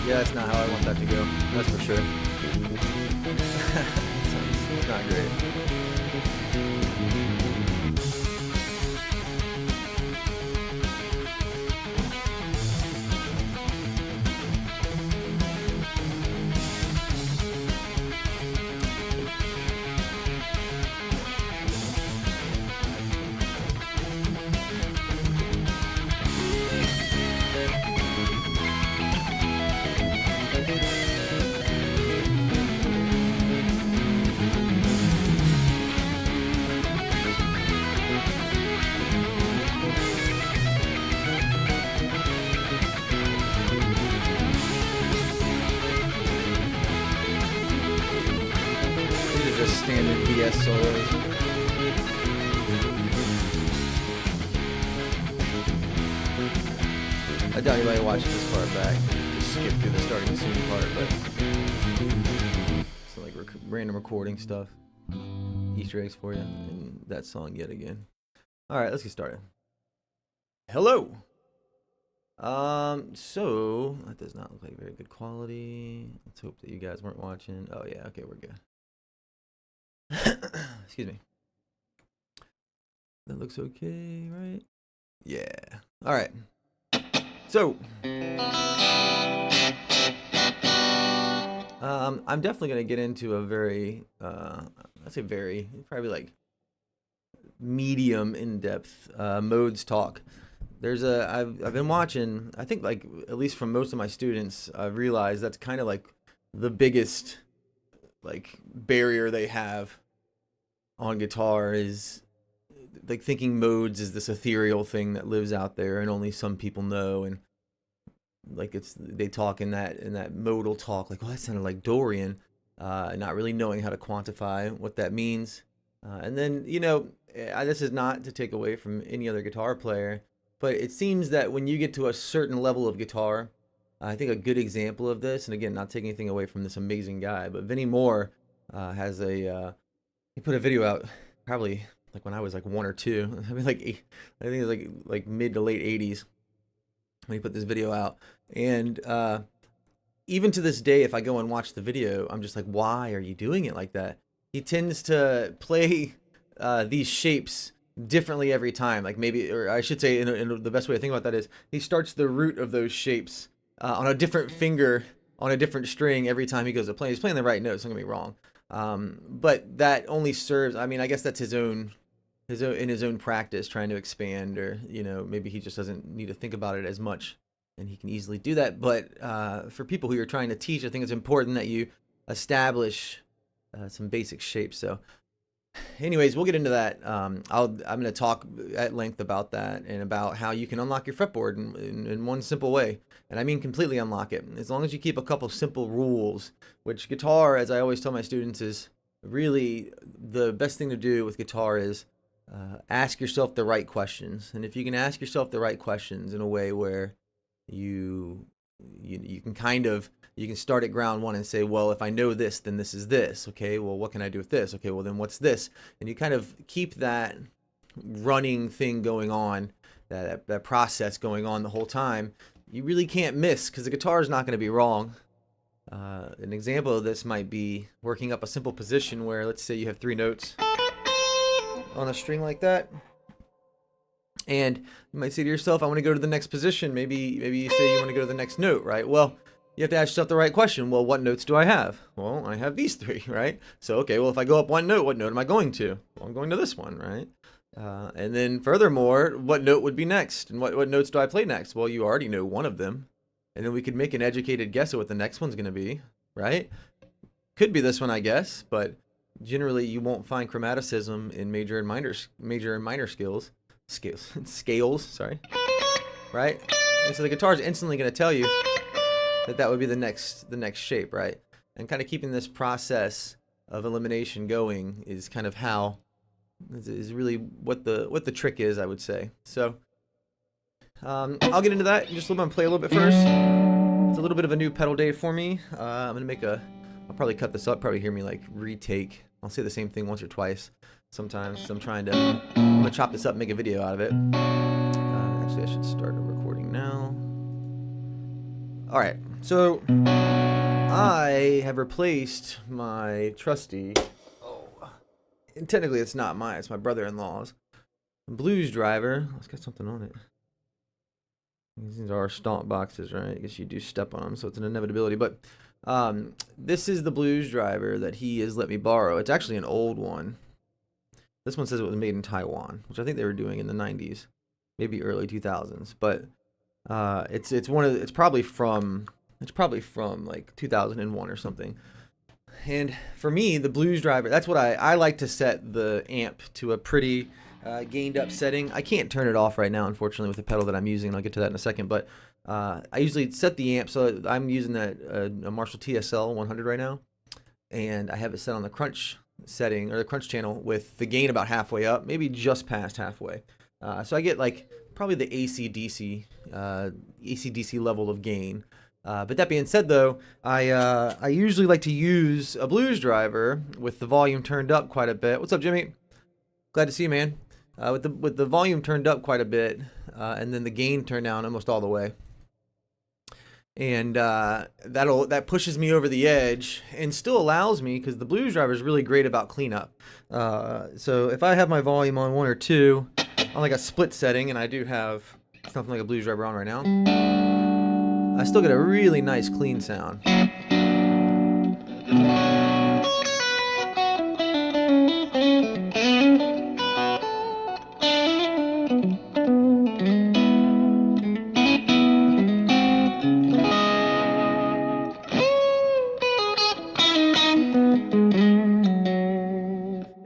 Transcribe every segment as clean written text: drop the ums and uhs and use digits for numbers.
Yeah, that's not how I want that to go. That's for sure. It's not great. Just standard DS solos. I doubt anybody watched this part back. Just skip through the starting scene part, but it's like random recording stuff, Easter eggs for you, and that song yet again. All right, let's get started. Hello. So that does not look like very good quality. Let's hope that you guys weren't watching. Oh yeah, okay, we're good. Excuse me. That looks okay, right? Yeah. All right. So, I'm definitely gonna get into a very, I'd say very, probably like medium in-depth modes talk. I've been watching. I think like at least from most of my students, I've realized that's kind of like the biggest like barrier they have on guitar is like thinking modes is this ethereal thing that lives out there and only some people know, and like they talk in that modal talk like, oh, that sounded like Dorian, not really knowing how to quantify what that means. And then this is not to take away from any other guitar player, but it seems that when you get to a certain level of guitar, I think a good example of this, and again, not taking anything away from this amazing guy, but Vinnie Moore has he put a video out probably like when I was like 1 or 2. I mean, I think it was like mid to late 80s when he put this video out. And even to this day, if I go and watch the video, I'm just like, why are you doing it like that? He tends to play these shapes differently every time. Like maybe, or I should say, in the best way to think about that is he starts the root of those shapes on a different finger on a different string every time he goes to play. He's playing the right notes, don't get me wrong. But that only serves, I mean, I guess that's his own in his own practice, trying to expand, or maybe he just doesn't need to think about it as much, and he can easily do that. But for people who you're trying to teach, I think it's important that you establish some basic shapes. So anyways, we'll get into that. I'm going to talk at length about that and about how you can unlock your fretboard in one simple way. And I mean completely unlock it. As long as you keep a couple simple rules, which guitar, as I always tell my students, is really the best thing to do with guitar is ask yourself the right questions. And if you can ask yourself the right questions in a way where you can start at ground one and say, well, if I know this, then this is this. Okay, well, what can I do with this? Okay, well, then what's this? And you kind of keep that running thing going on, that process going on the whole time. You really can't miss, because the guitar is not going to be wrong. An example of this might be working up a simple position where, let's say you have 3 notes on a string like that. And you might say to yourself, I want to go to the next position. Maybe you say you want to go to the next note, right? Well, you have to ask yourself the right question. Well, what notes do I have? Well, I have these 3, right? So, okay, well, if I go up 1 note, what note am I going to? Well, I'm going to this one, right? And then furthermore, what note would be next? And what notes do I play next? Well, you already know one of them. And then we could make an educated guess at what the next one's going to be, right? Could be this one, I guess, but generally you won't find chromaticism in major and minor scales, sorry, right? And so the guitar is instantly going to tell you that would be the next shape, right? And kind of keeping this process of elimination going is kind of how is really what the trick is, I would say. So I'll get into that in just a little bit and play a little bit first. It's a little bit of a new pedal day for me. I'm gonna I'll probably cut this up, probably hear me like retake. I'll say the same thing once or twice sometimes. So I'm gonna chop this up and make a video out of it. Actually, I should start a recording now. All right, so I have replaced my trusty. Oh, and technically it's not mine; it's my brother-in-law's blues driver. Let's get something on it. These are our stomp boxes, right? I guess you do step on them, so it's an inevitability. But this is the blues driver that he has let me borrow. It's actually an old one. This one says it was made in Taiwan, which I think they were doing in the 90s, maybe early 2000s. But it's probably from like 2001 or something. And for me, the blues driver, that's what I like to set the amp to a pretty gained up setting. I can't turn it off right now, unfortunately, with the pedal that I'm using. I'll get to that in a second. But I usually set the amp, so I'm using a Marshall TSL 100 right now. And I have it set on the crunch setting, or the crunch channel, with the gain about halfway up, maybe just past halfway. So I get like probably the AC/DC level of gain. But that being said, though, I usually like to use a blues driver with the volume turned up quite a bit. What's up, Jimmy? Glad to see you, man. With the volume turned up quite a bit, and then the gain turned down almost all the way. And that pushes me over the edge and still allows me, because the blues driver is really great about cleanup. So if I have my volume on 1 or 2 on like a split setting, and I do have something like a blues driver on right now, I still get a really nice clean sound.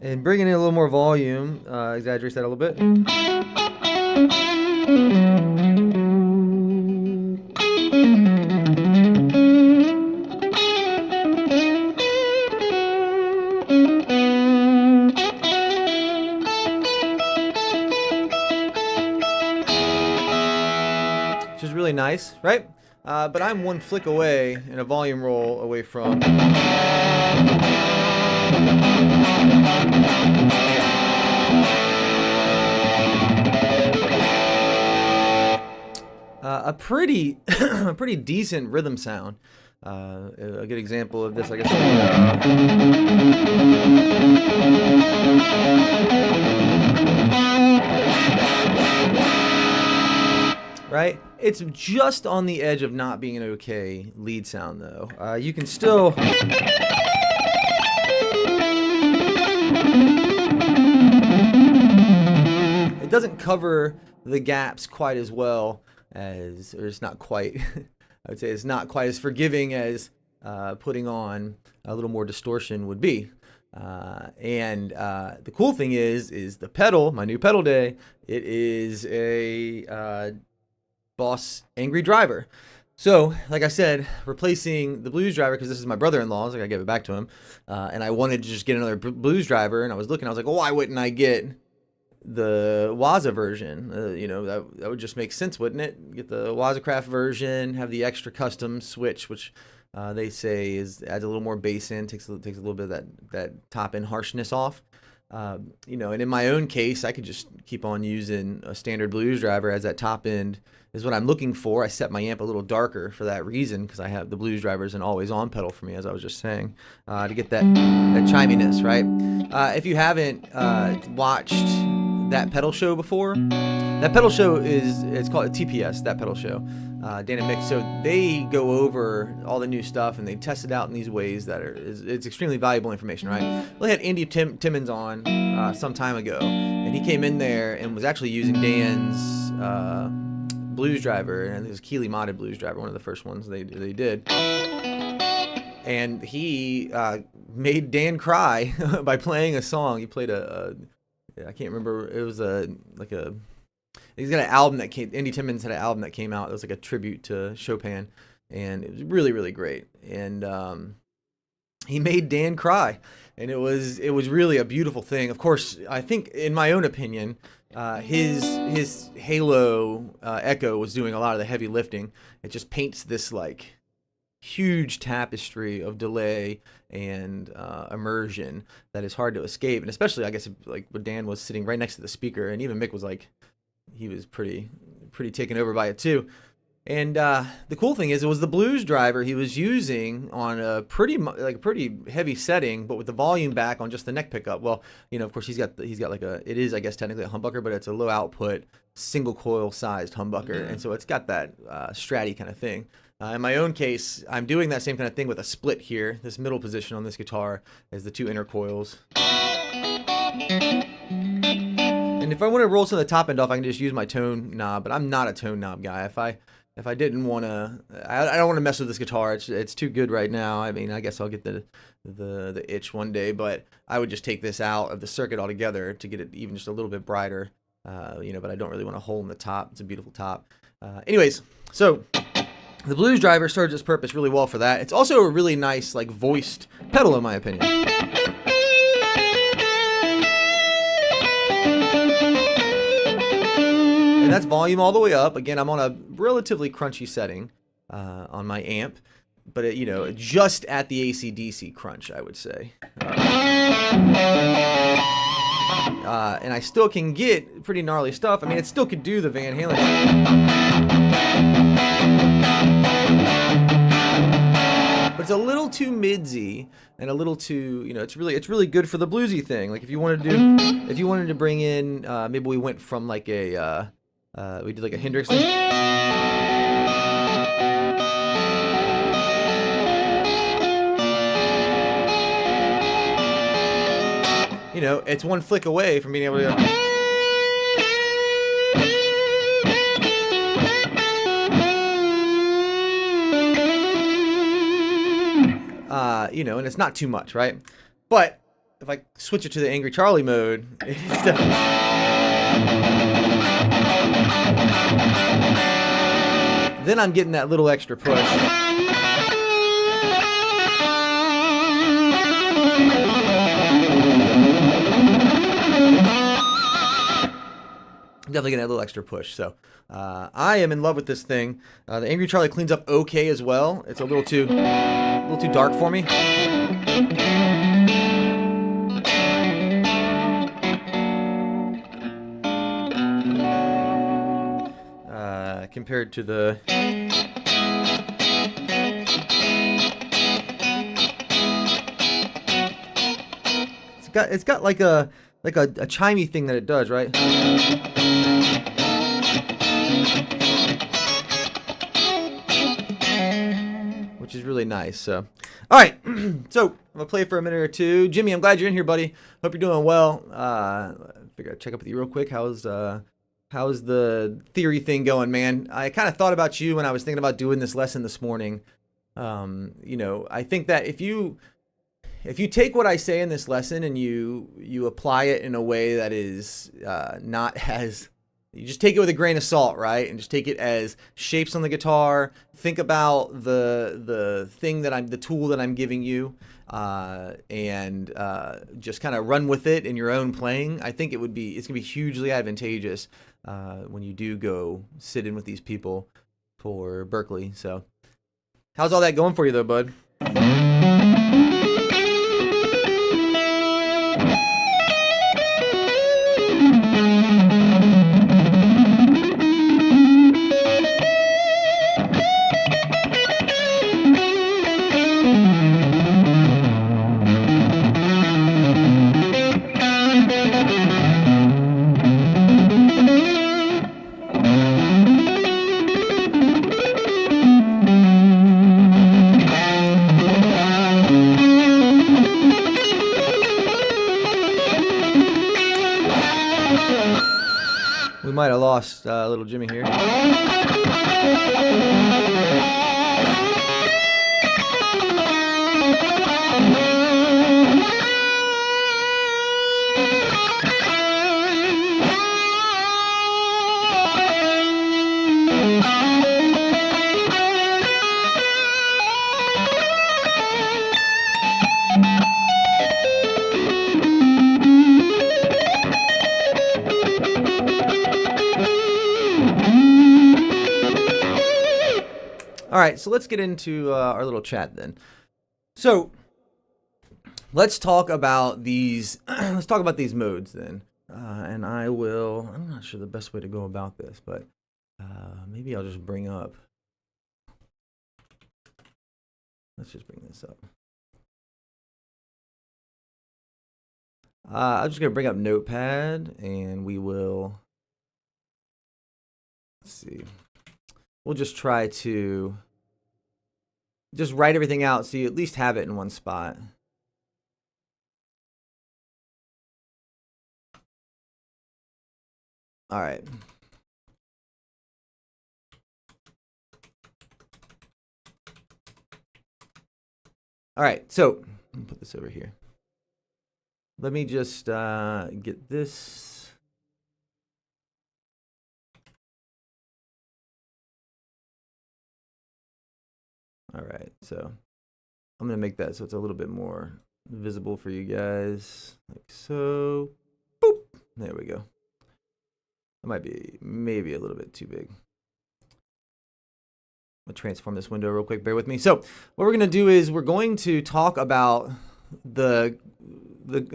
And bringing in a little more volume, exaggerates that a little bit. Which is really nice, right? But I'm one flick away and a volume roll away from a pretty a pretty decent rhythm sound. A good example of this, I guess. Right? It's just on the edge of not being an okay lead sound, though. You can still. It doesn't cover the gaps quite as well as, or it's not quite, I would say it's not quite as forgiving as putting on a little more distortion would be. And the cool thing is the pedal, my new pedal day, it is a Boss Yngwie driver. So, like I said, replacing the blues driver, because this is my brother-in-law's, I gotta give it back to him, and I wanted to just get another blues driver, and I was looking, I was like, well, why wouldn't I get the Waza version? That would just make sense, wouldn't it? Get the Wazacraft version, have the extra custom switch, which they say adds a little more bass in, takes a little bit of that top end harshness off. And in my own case, I could just keep on using a standard blues driver as that top end is what I'm looking for. I set my amp a little darker for that reason, because I have the blues driver as an always on pedal for me, as I was just saying, to get that chiminess, right? If you haven't watched that pedal show before, that pedal show it's called a TPS, that pedal show, Dan and Mick. So they go over all the new stuff and they test it out in these ways that it's extremely valuable information, right? Well, they had Andy Timmons on some time ago, and he came in there and was actually using Dan's blues driver, and it was Keeley modded blues driver, one of the first ones they did. And he made Dan cry by playing a song. He played I can't remember. It was he's got an album that came. Andy Timmons had an album that came out. It was like a tribute to Chopin, and it was really, really great. And he made Dan cry, and it was really a beautiful thing. Of course, I think, in my own opinion, his Halo Echo was doing a lot of the heavy lifting. It just paints this like huge tapestry of delay and immersion that is hard to escape. And especially, I guess, like when Dan was sitting right next to the speaker, and even Mick was like, he was pretty taken over by it too. And the cool thing is, it was the blues driver he was using on a pretty heavy setting, but with the volume back on just the neck pickup. Well, of course he's got like it is, I guess, technically a humbucker, but it's a low output single coil sized humbucker, and so it's got that stratty kind of thing. In my own case, I'm doing that same kind of thing with a split here. This middle position on this guitar is the two inner coils. And if I want to roll some of the top end off, I can just use my tone knob, but I'm not a tone knob guy. If I didn't want to, I don't want to mess with this guitar. It's too good right now. I mean, I guess I'll get the itch one day, but I would just take this out of the circuit altogether to get it even just a little bit brighter. But I don't really want a hole in the top. It's a beautiful top. Anyways, so the blues driver serves its purpose really well for that. It's also a really nice, like, voiced pedal, in my opinion. And that's volume all the way up. Again, I'm on a relatively crunchy setting on my amp, but just at the AC/DC crunch, I would say. And I still can get pretty gnarly stuff. I mean, it still could do the Van Halen. But it's a little too midsy and a little too, it's really good for the bluesy thing. Like if you wanted to bring in, maybe we went from like we did like a Hendrix thing. It's one flick away from being able to go. And it's not too much, right? But if I switch it to the Angry Charlie mode, it's definitely... Then I'm getting that little extra push. Definitely getting a little extra push. So I am in love with this thing. The Angry Charlie cleans up okay as well. It's a little too dark for me. Compared to the it's got like a chimey thing that it does, right? Which is really nice. So, all right. So I'm gonna play for a minute or two. Jimmy, I'm glad you're in here, buddy. Hope you're doing well. Figure I'd check up with you real quick. How's the theory thing going, man? I kind of thought about you when I was thinking about doing this lesson this morning. I think that if you take what I say in this lesson and you apply it in a way that is not as, you just take it with a grain of salt, right? And just take it as shapes on the guitar. Think about the tool that I'm giving you, and just kind of run with it in your own playing. I think it's gonna be hugely advantageous when you do go sit in with these people for Berkeley. So, how's all that going for you, though, bud? We might have lost little Jimmy here. All right, so let's get into our little chat then. So let's talk about these. Let's talk about these modes then. And I'm not sure the best way to go about this, but maybe I'll just bring up Let's just bring this up. I'm just going to bring up Notepad, and we will, let's see, we'll just try to just write everything out so you at least have it in one spot. All right. All right, so let me put this over here. Let me just get this. All right, so I'm going to make that so it's a little bit more visible for you guys, like so. Boop. There we go. That might be maybe a little bit too big. I'll transform this window real quick. Bear with me. So what we're going to do is we're going to talk about the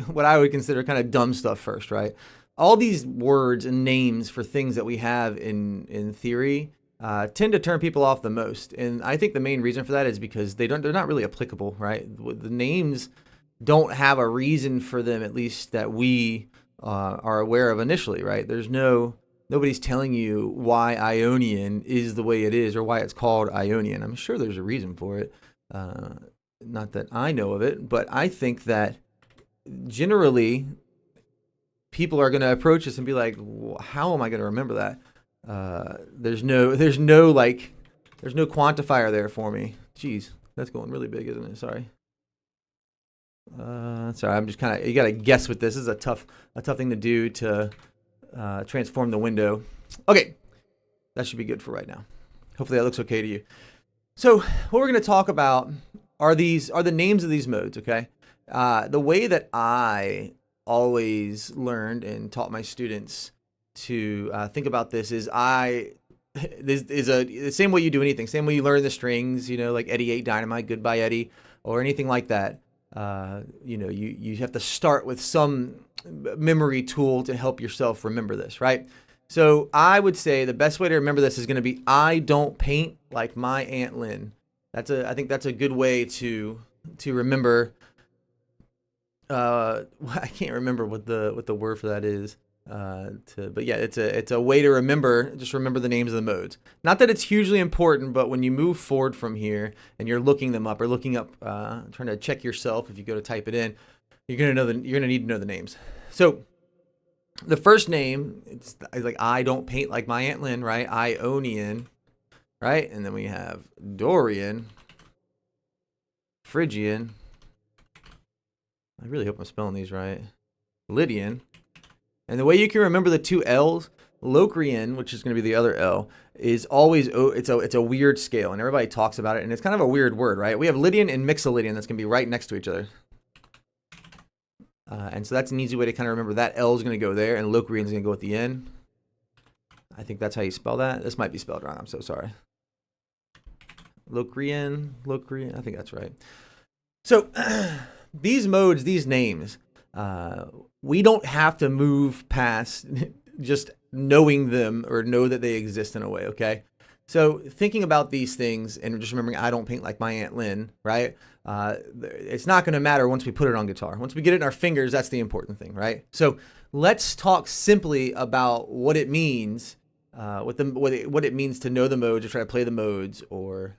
what I would consider kind of dumb stuff first, right? All these words and names for things that we have in theory tend to turn people off the most, and I think the main reason for that is because they're not really applicable, right? The names don't have a reason for them, at least that we are aware of initially, right? Nobody's telling you why Ionian is the way it is or why it's called Ionian. I'm sure there's a reason for it. Not that I know of it, but I think that generally people are going to approach this and be like, well, how am I going to remember that? There's no quantifier there for me. Jeez, that's going really big, isn't it? Sorry. Sorry, I'm just you got to guess with this. This is a tough thing to do to transform the window. Okay, that should be good for right now. Hopefully that looks okay to you. So what we're going to talk about are the names of these modes, okay? The way that I always learned and taught my students to think about this is the same way you do anything, same way you learn the strings, like Eddie ate dynamite, goodbye Eddie, or anything like that. You have to start with some memory tool to help yourself remember this, right? So I would say the best way to remember this is going to be I don't paint like my Aunt Lynn. I think that's a good way to remember. I can't remember what the word for that is. But yeah, it's a way to remember. Just remember the names of the modes. Not that it's hugely important, but when you move forward from here and you're looking them up or looking up, trying to check yourself, if you go to type it in, you're gonna need to know the names. So the first name, it's like I don't paint like my Aunt Lynn, right? Ionian, right? And then we have Dorian, Phrygian. I really hope I'm spelling these right. Lydian. And the way you can remember the two L's, Locrian, which is going to be the other L, is always, it's a weird scale, and everybody talks about it, and it's kind of a weird word, right? We have Lydian and Mixolydian that's going to be right next to each other. And so that's an easy way to kind of remember that L is going to go there, and Locrian is going to go at the end. I think that's how you spell that. This might be spelled wrong. I'm so sorry. Locrian, I think that's right. So these modes, these names, we don't have to move past just knowing them or know that they exist in a way, okay? So thinking about these things and just remembering I don't paint like my Aunt Lynn, right? It's not going to matter once we put it on guitar. Once we get it in our fingers, that's the important thing, right? So let's talk simply about what it means, what it means to know the modes or try to play the modes, or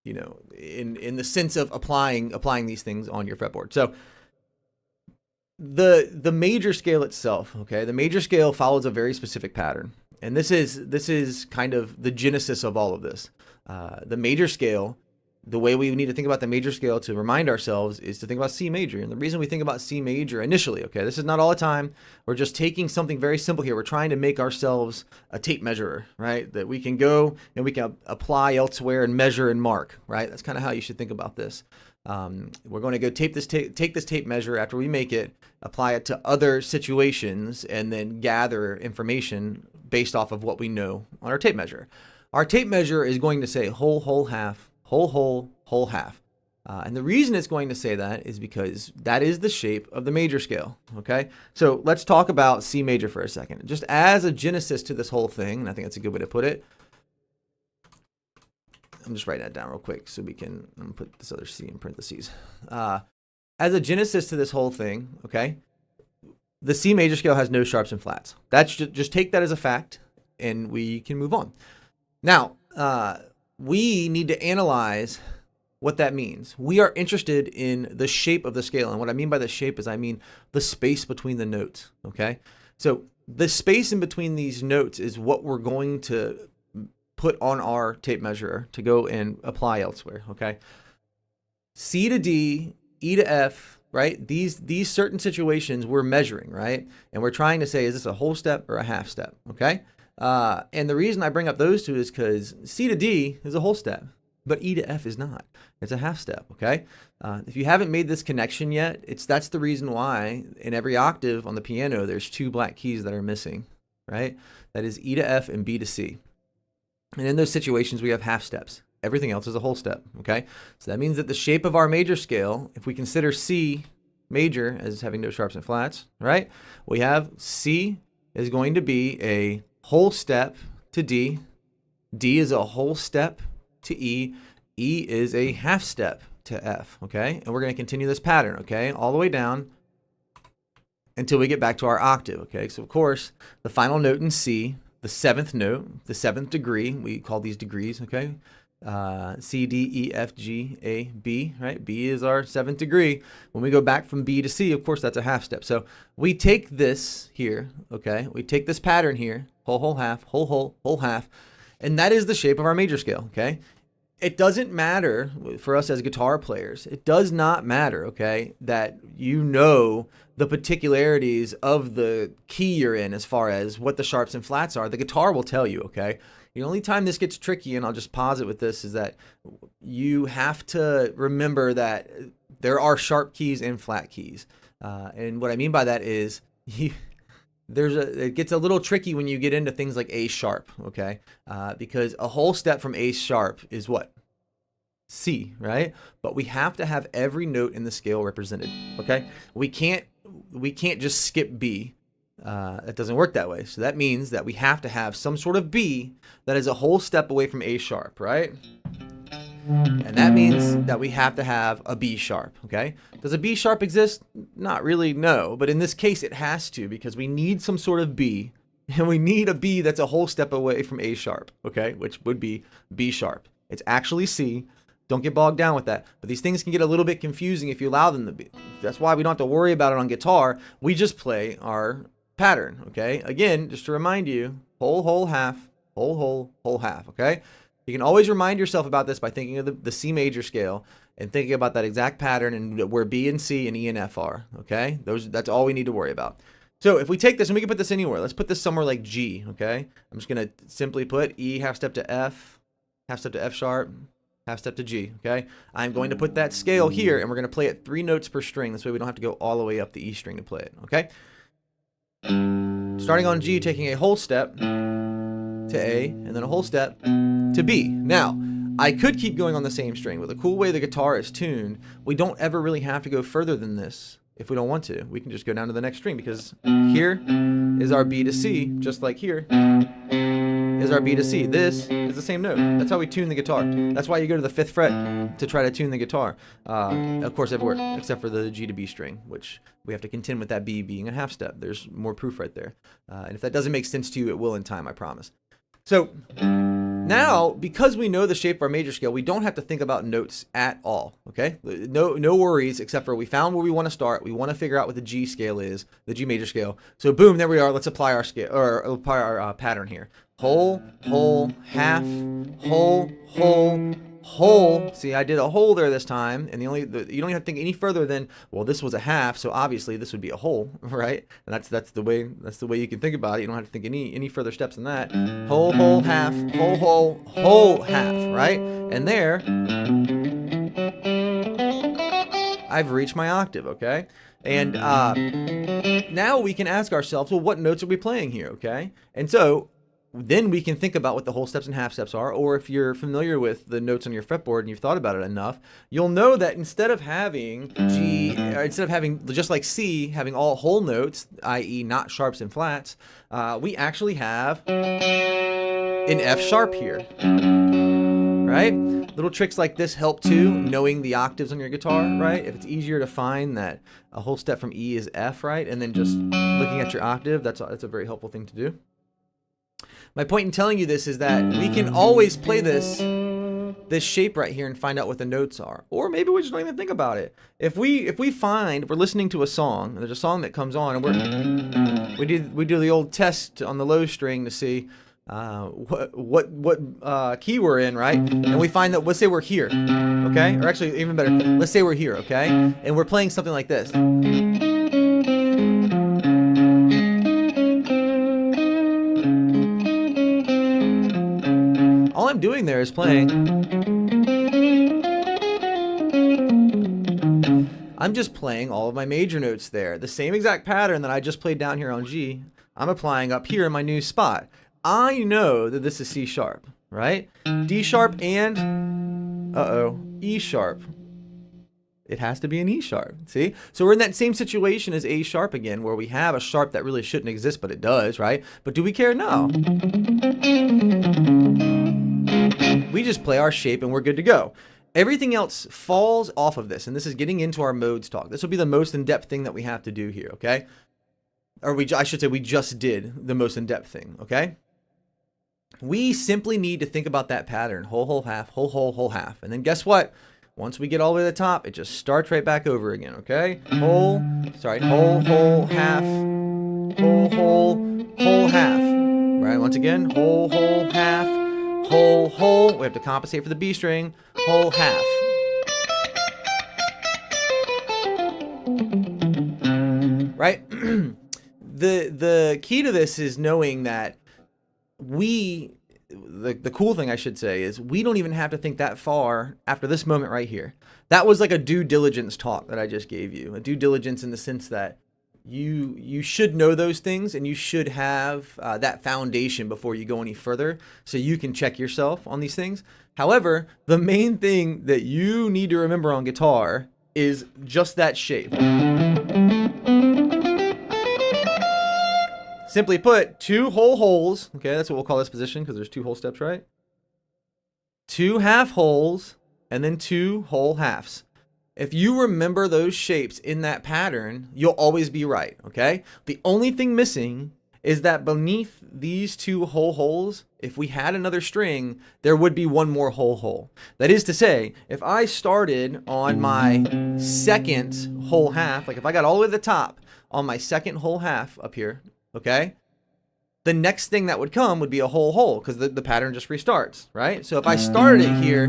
in the sense of applying these things on your fretboard. So the major scale itself, okay, the major scale follows a very specific pattern, and this is kind of the genesis of all of this. The major scale, the way we need to think about the major scale to remind ourselves is to think about C major. And the reason we think about C major initially, okay, this is not all the time. We're just taking something very simple here. We're trying to make ourselves a tape measure, right? That we can go and we can apply elsewhere and measure and mark, right? That's kind of how you should think about this. We're going to go take this tape measure after we make it, apply it to other situations, and then gather information based off of what we know on our tape measure. Our tape measure is going to say whole, whole, half, whole, whole, half. And the reason it's going to say that is because that is the shape of the major scale, okay? So let's talk about C major for a second. Just as a genesis to this whole thing, and I think that's a good way to put it, I'm I'm just writing that down real quick so we can put this other C in parentheses. As a genesis to this whole thing, okay, the C major scale has no sharps and flats. That's just take that as a fact, and we can move on. Now, we need to analyze what that means. We are interested in the shape of the scale, and what I mean by the shape is I mean the space between the notes, okay? So the space in between these notes is what we're going to put on our tape measure to go and apply elsewhere, okay? C to D, E to F, right? These certain situations we're measuring, right? And we're trying to say, is this a whole step or a half step, okay? And the reason I bring up those two is because C to D is a whole step, but E to F is not. It's a half step, okay? If you haven't made this connection yet, that's the reason why in every octave on the piano, there's 2 black keys that are missing, right? That is E to F and B to C. And in those situations, we have half steps. Everything else is a whole step, okay? So that means that the shape of our major scale, if we consider C major as having no sharps and flats, right? We have C is going to be a whole step to D. D is a whole step to E. E is a half step to F, okay? And we're going to continue this pattern, okay? All the way down until we get back to our octave, okay? So, of course, the final note in C, the 7th note, the 7th degree, we call these degrees, okay? C, D, E, F, G, A, B, right? B is our 7th degree. When we go back from B to C, of course, that's a half step. So we take this here, okay? We take this pattern here, whole, whole, half, whole, whole, whole, half, and that is the shape of our major scale, okay? It doesn't matter for us as guitar players. It does not matter, okay, that you know the particularities of the key you're in as far as what the sharps and flats are. The guitar will tell you, okay? The only time this gets tricky, and I'll just pause it with this, is that you have to remember that there are sharp keys and flat keys. And what I mean by that is it gets a little tricky when you get into things like A sharp, okay? Because a whole step from A sharp is what? C, right? But we have to have every note in the scale represented, okay? We can't just skip B. It doesn't work that way. So that means that we have to have some sort of B that is a whole step away from A sharp, right? And that means that we have to have a B sharp, okay? Does a B sharp exist? Not really, no. But in this case, it has to, because we need some sort of B, and we need a B that's a whole step away from A sharp, okay? Which would be B sharp. It's actually C. Don't get bogged down with that. But these things can get a little bit confusing if you allow them to be. That's why we don't have to worry about it on guitar. We just play our pattern, okay? Again, just to remind you, whole, whole, half, whole, whole, whole, half, okay? You can always remind yourself about this by thinking of the C major scale and thinking about that exact pattern and where B and C and E and F are, okay? That's all we need to worry about. So if we take this, and we can put this anywhere, let's put this somewhere like G, okay? I'm just going to simply put E half step to F, half step to F sharp, half step to G, okay? I'm going to put that scale here, and we're going to play it 3 notes per string. This way we don't have to go all the way up the E string to play it, okay? Starting on G, taking a whole step to A, and then a whole step to B. Now, I could keep going on the same string. With the cool way the guitar is tuned, we don't ever really have to go further than this if we don't want to. We can just go down to the next string, because here is our B to C, just like here is our B to C. This is the same note. That's how we tune the guitar. That's why you go to the 5th fret to try to tune the guitar. Of course, everywhere, except for the G to B string, which we have to contend with that B being a half step. There's more proof right there. And if that doesn't make sense to you, it will in time, I promise. So now, because we know the shape of our major scale, we don't have to think about notes at all, okay? No worries, except for we found where we want to start. We want to figure out what the G scale is, the G major scale. So boom, there we are. Let's apply our scale, or apply our pattern here. Whole, whole, half, whole, whole, whole. See, I did a whole there this time, and you don't even have to think any further than, well, this was a half, so obviously this would be a whole, right? And that's the way you can think about it. You don't have to think any further steps than that. Whole, whole, half, whole, whole, whole, half, right? And there, I've reached my octave, okay? And now we can ask ourselves, well, what notes are we playing here, okay? And so then we can think about what the whole steps and half steps are, or if you're familiar with the notes on your fretboard and you've thought about it enough, you'll know that instead of having instead of having, just like C, having all whole notes, i.e. not sharps and flats, we actually have an F sharp here, right? Little tricks like this help too, knowing the octaves on your guitar, right? If it's easier to find that a whole step from E is F, right? And then just looking at your octave, that's a very helpful thing to do. My point in telling you this is that we can always play this shape right here and find out what the notes are. Or maybe we just don't even think about it. If we find, if we're listening to a song, and there's a song that comes on, and we do the old test on the low string to see what key we're in, right? And we find that, let's say we're here, okay? Or actually, even better, let's say we're here, okay? And we're playing something like this. All I'm doing there is playing. I'm just playing all of my major notes there. The same exact pattern that I just played down here on G, I'm applying up here in my new spot. I know that this is C sharp, right? D sharp and, E sharp. It has to be an E sharp, see? So we're in that same situation as A sharp again, where we have a sharp that really shouldn't exist, but it does, right? But do we care? No. We just play our shape and we're good to go. Everything else falls off of this, and this is getting into our modes talk. This will be the most in-depth thing that we have to do here, okay? Or I should say we just did the most in-depth thing, okay? We simply need to think about that pattern, whole, whole, half, whole, whole, whole, half. And then guess what? Once we get all the way to the top, it just starts right back over again, okay? Whole, whole, half, whole, half. Right, once again, whole, half, whole. We have to compensate for the B string, whole, half. Right? The key to this is knowing that the cool thing I should say is we don't even have to think that far after this moment right here. That was like a due diligence talk that I just gave you. A due diligence in the sense that you should know those things and you should have that foundation before you go any further so you can check yourself on these things. However, the main thing that you need to remember on guitar is just that shape. Simply put, two whole holes, okay, that's what we'll call this position because there's two whole steps, right? Two half holes, and then two whole halves. If you remember those shapes in that pattern, you'll always be right, okay? The only thing missing is that beneath these two whole holes, if we had another string, there would be one more whole hole. That is to say, if I started on my second whole half, like if I got all the way to the top on my second whole half up here, okay, the next thing that would come would be a whole hole because the pattern just restarts, right? So if I started it here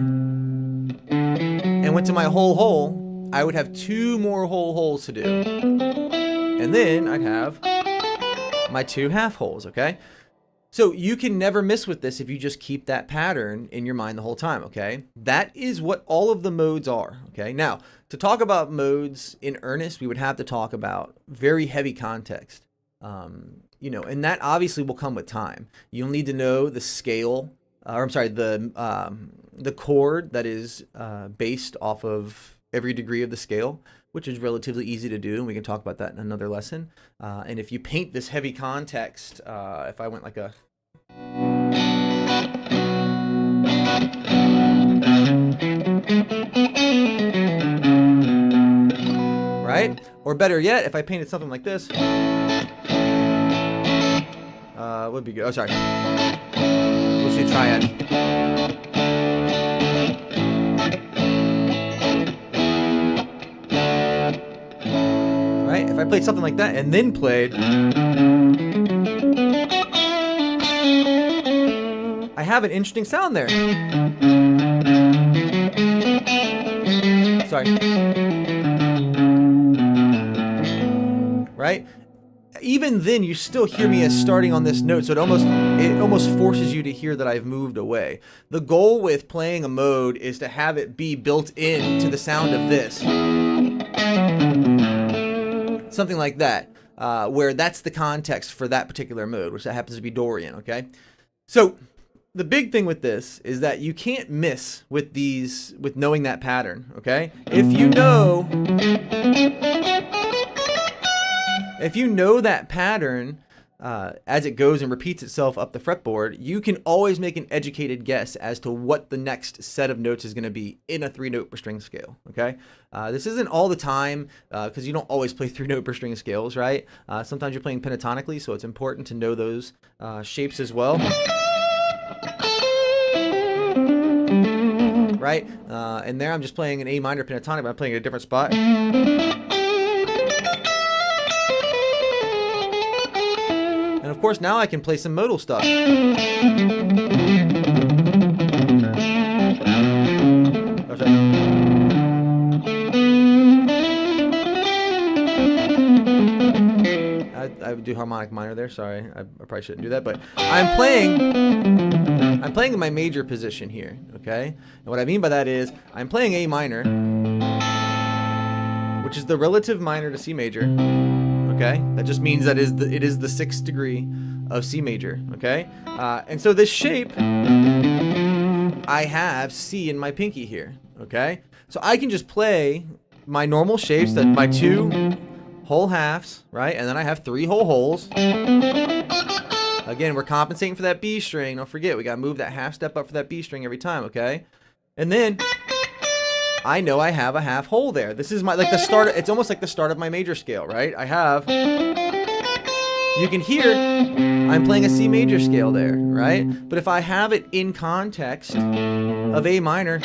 and went to my whole hole, I would have two more whole holes to do. And then I'd have my two half holes, okay? So you can never miss with this if you just keep that pattern in your mind the whole time, okay? That is what all of the modes are, okay? Now, to talk about modes in earnest, we would have to talk about very heavy context. You know, and that obviously will come with time. You'll need to know the scale, the chord that is based off of every degree of the scale, which is relatively easy to do, and we can talk about that in another lesson. And if you paint this heavy context, if I went like a... Right? Or better yet, if I painted something like this... would be good. Oh, sorry. Let's do triad. Right? If I played something like that and then played, I have an interesting sound there. Sorry. Right? Even then, you still hear me as starting on this note, so it almost forces you to hear that I've moved away. The goal with playing a mode is to have it be built in to the sound of this. Something like that, where that's the context for that particular mode, which that happens to be Dorian, okay? So the big thing with this is that you can't miss with knowing that pattern, okay? If you know that pattern, as it goes and repeats itself up the fretboard, you can always make an educated guess as to what the next set of notes is going to be in a 3-note per string scale. Okay, this isn't all the time because you don't always play 3-note per string scales, right? Sometimes you're playing pentatonically, so it's important to know those shapes as well. Right, and there I'm just playing an A minor pentatonic, but I'm playing at a different spot. And of course, now I can play some modal stuff. I would do harmonic minor there. Sorry, I probably shouldn't do that, but I'm playing in my major position here. Okay, and what I mean by that is I'm playing A minor, which is the relative minor to C major. Okay, that just means that it is the 6th degree of C major. Okay, and so this shape, I have C in my pinky here. Okay, so I can just play my normal shapes, that my 2 whole halves, right, and then I have 3 whole holes. Again, we're compensating for that B string. Don't forget, we gotta move that half step up for that B string every time. Okay, and then I know I have a half hole there. This is my, like, the start. It's almost like the start of my major scale, right? I have, you can hear I'm playing a C major scale there, right? But if I have it in context of A minor,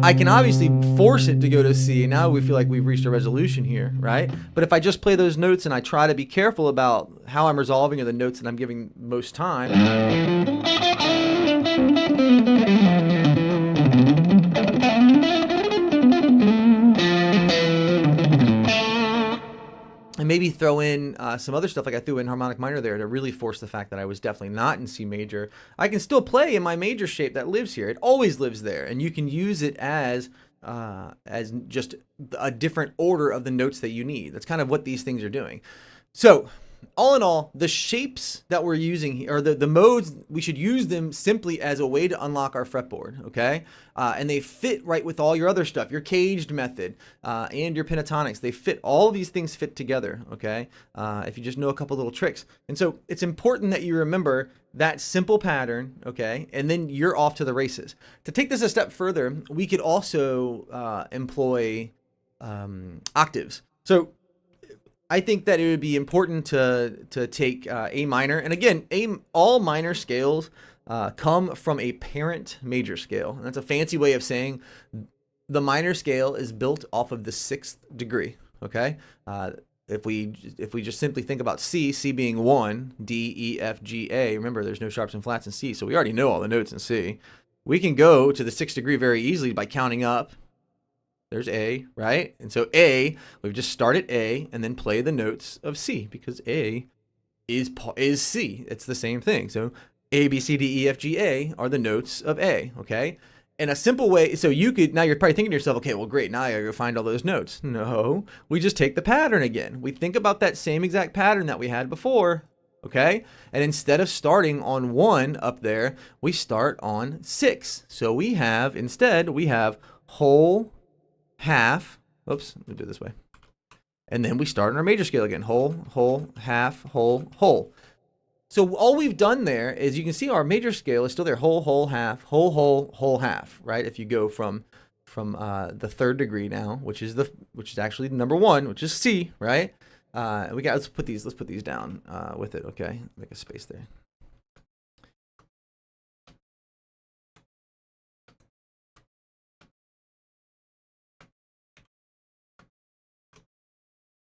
I can obviously force it to go to C, and now we feel like we've reached a resolution here, right? But if I just play those notes and I try to be careful about how I'm resolving or the notes that I'm giving most time, and maybe throw in some other stuff, like I threw in harmonic minor there to really force the fact that I was definitely not in C major. I can still play in my major shape that lives here. It always lives there, and you can use it as just a different order of the notes that you need. That's kind of what these things are doing. So all in all, the shapes that we're using here, or the modes, we should use them simply as a way to unlock our fretboard, okay? And they fit right with all your other stuff, your caged method and your pentatonics. They fit, all of these things fit together, okay? If you just know a couple little tricks. And so it's important that you remember that simple pattern, okay? And then you're off to the races. To take this a step further, we could also employ octaves. So I think that it would be important to take A minor, and again, all minor scales come from a parent major scale, and that's a fancy way of saying the minor scale is built off of the 6th degree. Okay, if we just simply think about C being 1, D, E, F, G, A. Remember, there's no sharps and flats in C, so we already know all the notes in C. We can go to the 6th degree very easily by counting up. There's A, right? And so A, we've just started A and then play the notes of C, because A is C. It's the same thing. So A, B, C, D, E, F, G, A are the notes of A, okay? And a simple way, so you could, now you're probably thinking to yourself, okay, well, great, now I gotta go find all those notes. No, we just take the pattern again. We think about that same exact pattern that we had before, okay? And instead of starting on 1 up there, we start on 6. So we have, instead, we have whole, half, oops, let me do it this way. And then we start on our major scale again, whole, whole, half, whole, whole. So all we've done there is, you can see our major scale is still there, whole, whole, half, whole, whole, whole, half, right? If you go from the 3rd degree now, which is actually number 1, which is C, right? Let's put these down with it, okay? Make a space there.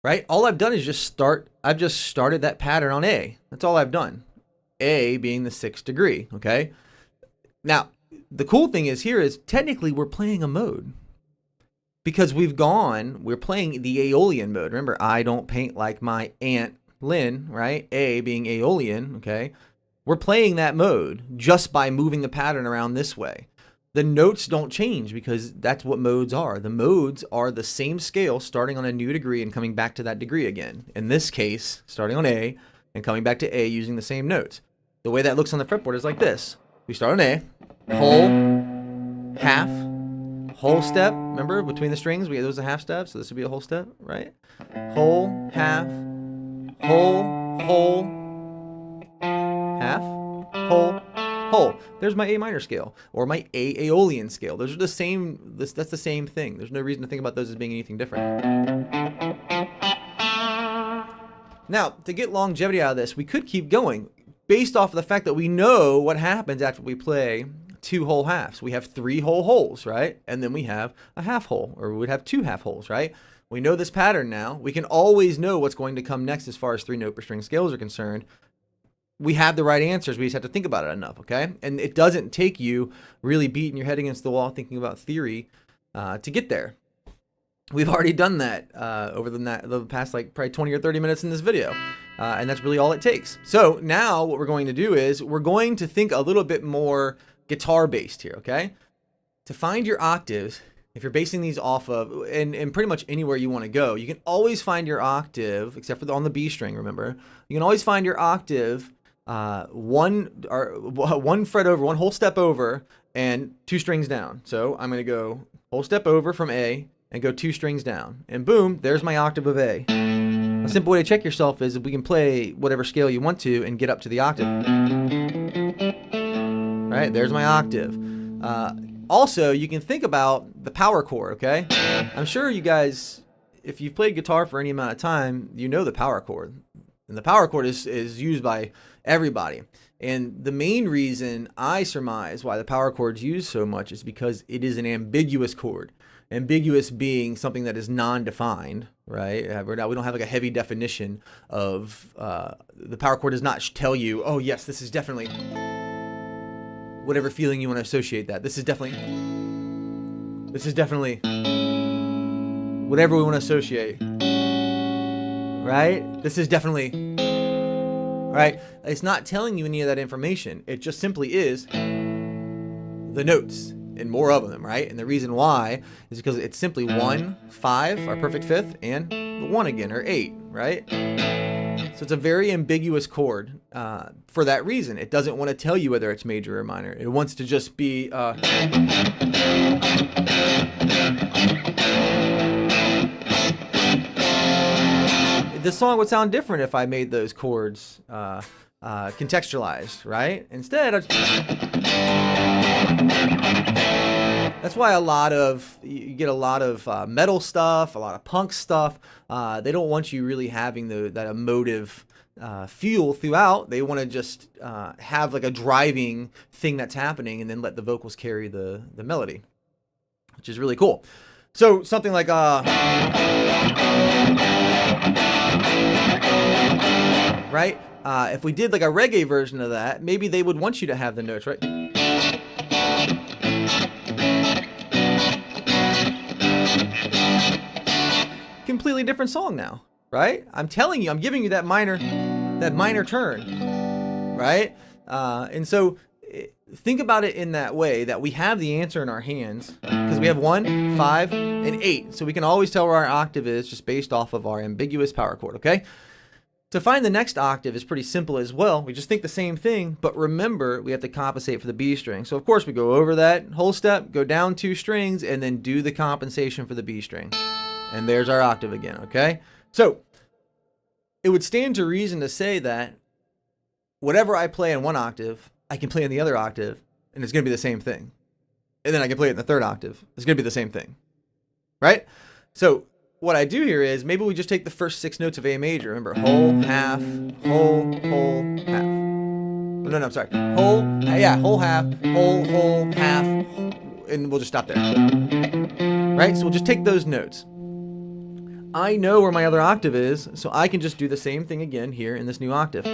Right? All I've done is I've just started that pattern on A. That's all I've done. A being the 6th degree, okay? Now, the cool thing is here is technically we're playing a mode, because we're playing the Aeolian mode. Remember, I don't paint like my Aunt Lynn, right? A being Aeolian, okay? We're playing that mode just by moving the pattern around this way. The notes don't change, because that's what modes are. The modes are the same scale starting on a new degree and coming back to that degree again. In this case, starting on A and coming back to A using the same notes. The way that looks on the fretboard is like this. We start on A, whole, half, whole step. Remember, between the strings, we had those a half step, so this would be a whole step, right? Whole, half, whole, half, whole. There's my A minor scale, or my A Aeolian scale. Those are the same. That's the same thing. There's no reason to think about those as being anything different. Now, to get longevity out of this, we could keep going based off of the fact that we know what happens after we play 2 whole halves. We have 3 whole holes, right? And then we have a half hole, or we'd have 2 half holes, right? We know this pattern now. We can always know what's going to come next as far as 3 note per string scales are concerned. We have the right answers. We just have to think about it enough, okay? And it doesn't take you really beating your head against the wall thinking about theory to get there. We've already done that over the past like probably 20 or 30 minutes in this video. And that's really all it takes. So now what we're going to do is we're going to think a little bit more guitar based here, okay? To find your octaves, if you're basing these off of, and pretty much anywhere you want to go, you can always find your octave, except for on the B string, remember? You can always find your octave one fret over, one whole step over, and 2 strings down. So I'm going to go whole step over from A and go 2 strings down. And boom, there's my octave of A. A simple way to check yourself is if we can play whatever scale you want to and get up to the octave. Right, there's my octave. Also, you can think about the power chord, okay? I'm sure you guys, if you've played guitar for any amount of time, you know the power chord. And the power chord is used by everybody. And the main reason I surmise why the power chord's used so much is because it is an ambiguous chord. Ambiguous being something that is non-defined, right? We don't have like a heavy definition of, the power chord does not tell you, oh yes, this is definitely whatever feeling you want to associate that. This is definitely whatever we want to associate, right? This is definitely, right? It's not telling you any of that information. It just simply is the notes and more of them, right? And the reason why is because it's simply 1, 5, our perfect fifth, and the 1 again, or 8, right? So it's a very ambiguous chord for that reason. It doesn't want to tell you whether it's major or minor. It wants to just be this song would sound different if I made those chords contextualized, right? Instead, that's why you get a lot of metal stuff, a lot of punk stuff. They don't want you really having that emotive feel throughout. They want to just have like a driving thing that's happening and then let the vocals carry the melody, which is really cool. So something like right? If we did like a reggae version of that, maybe they would want you to have the notes, right? Completely different song now, right? I'm telling you, I'm giving you that minor turn, right? And so think about it in that way, that we have the answer in our hands because we have 1, 5, and 8. So we can always tell where our octave is just based off of our ambiguous power chord, okay? To find the next octave is pretty simple as well. We just think the same thing, but remember, we have to compensate for the B string. So of course we go over that whole step, go down 2 strings, and then do the compensation for the B string. And there's our octave again, okay? So it would stand to reason to say that whatever I play in one octave, I can play in the other octave, and it's going to be the same thing. And then I can play it in the third octave. It's going to be the same thing, right? So what I do here is maybe we just take the first 6 notes of A major. Remember, whole, half, whole, half. No, I'm sorry. Whole, half, whole, half, and we'll just stop there. Right? So we'll just take those notes. I know where my other octave is, so I can just do the same thing again here in this new octave.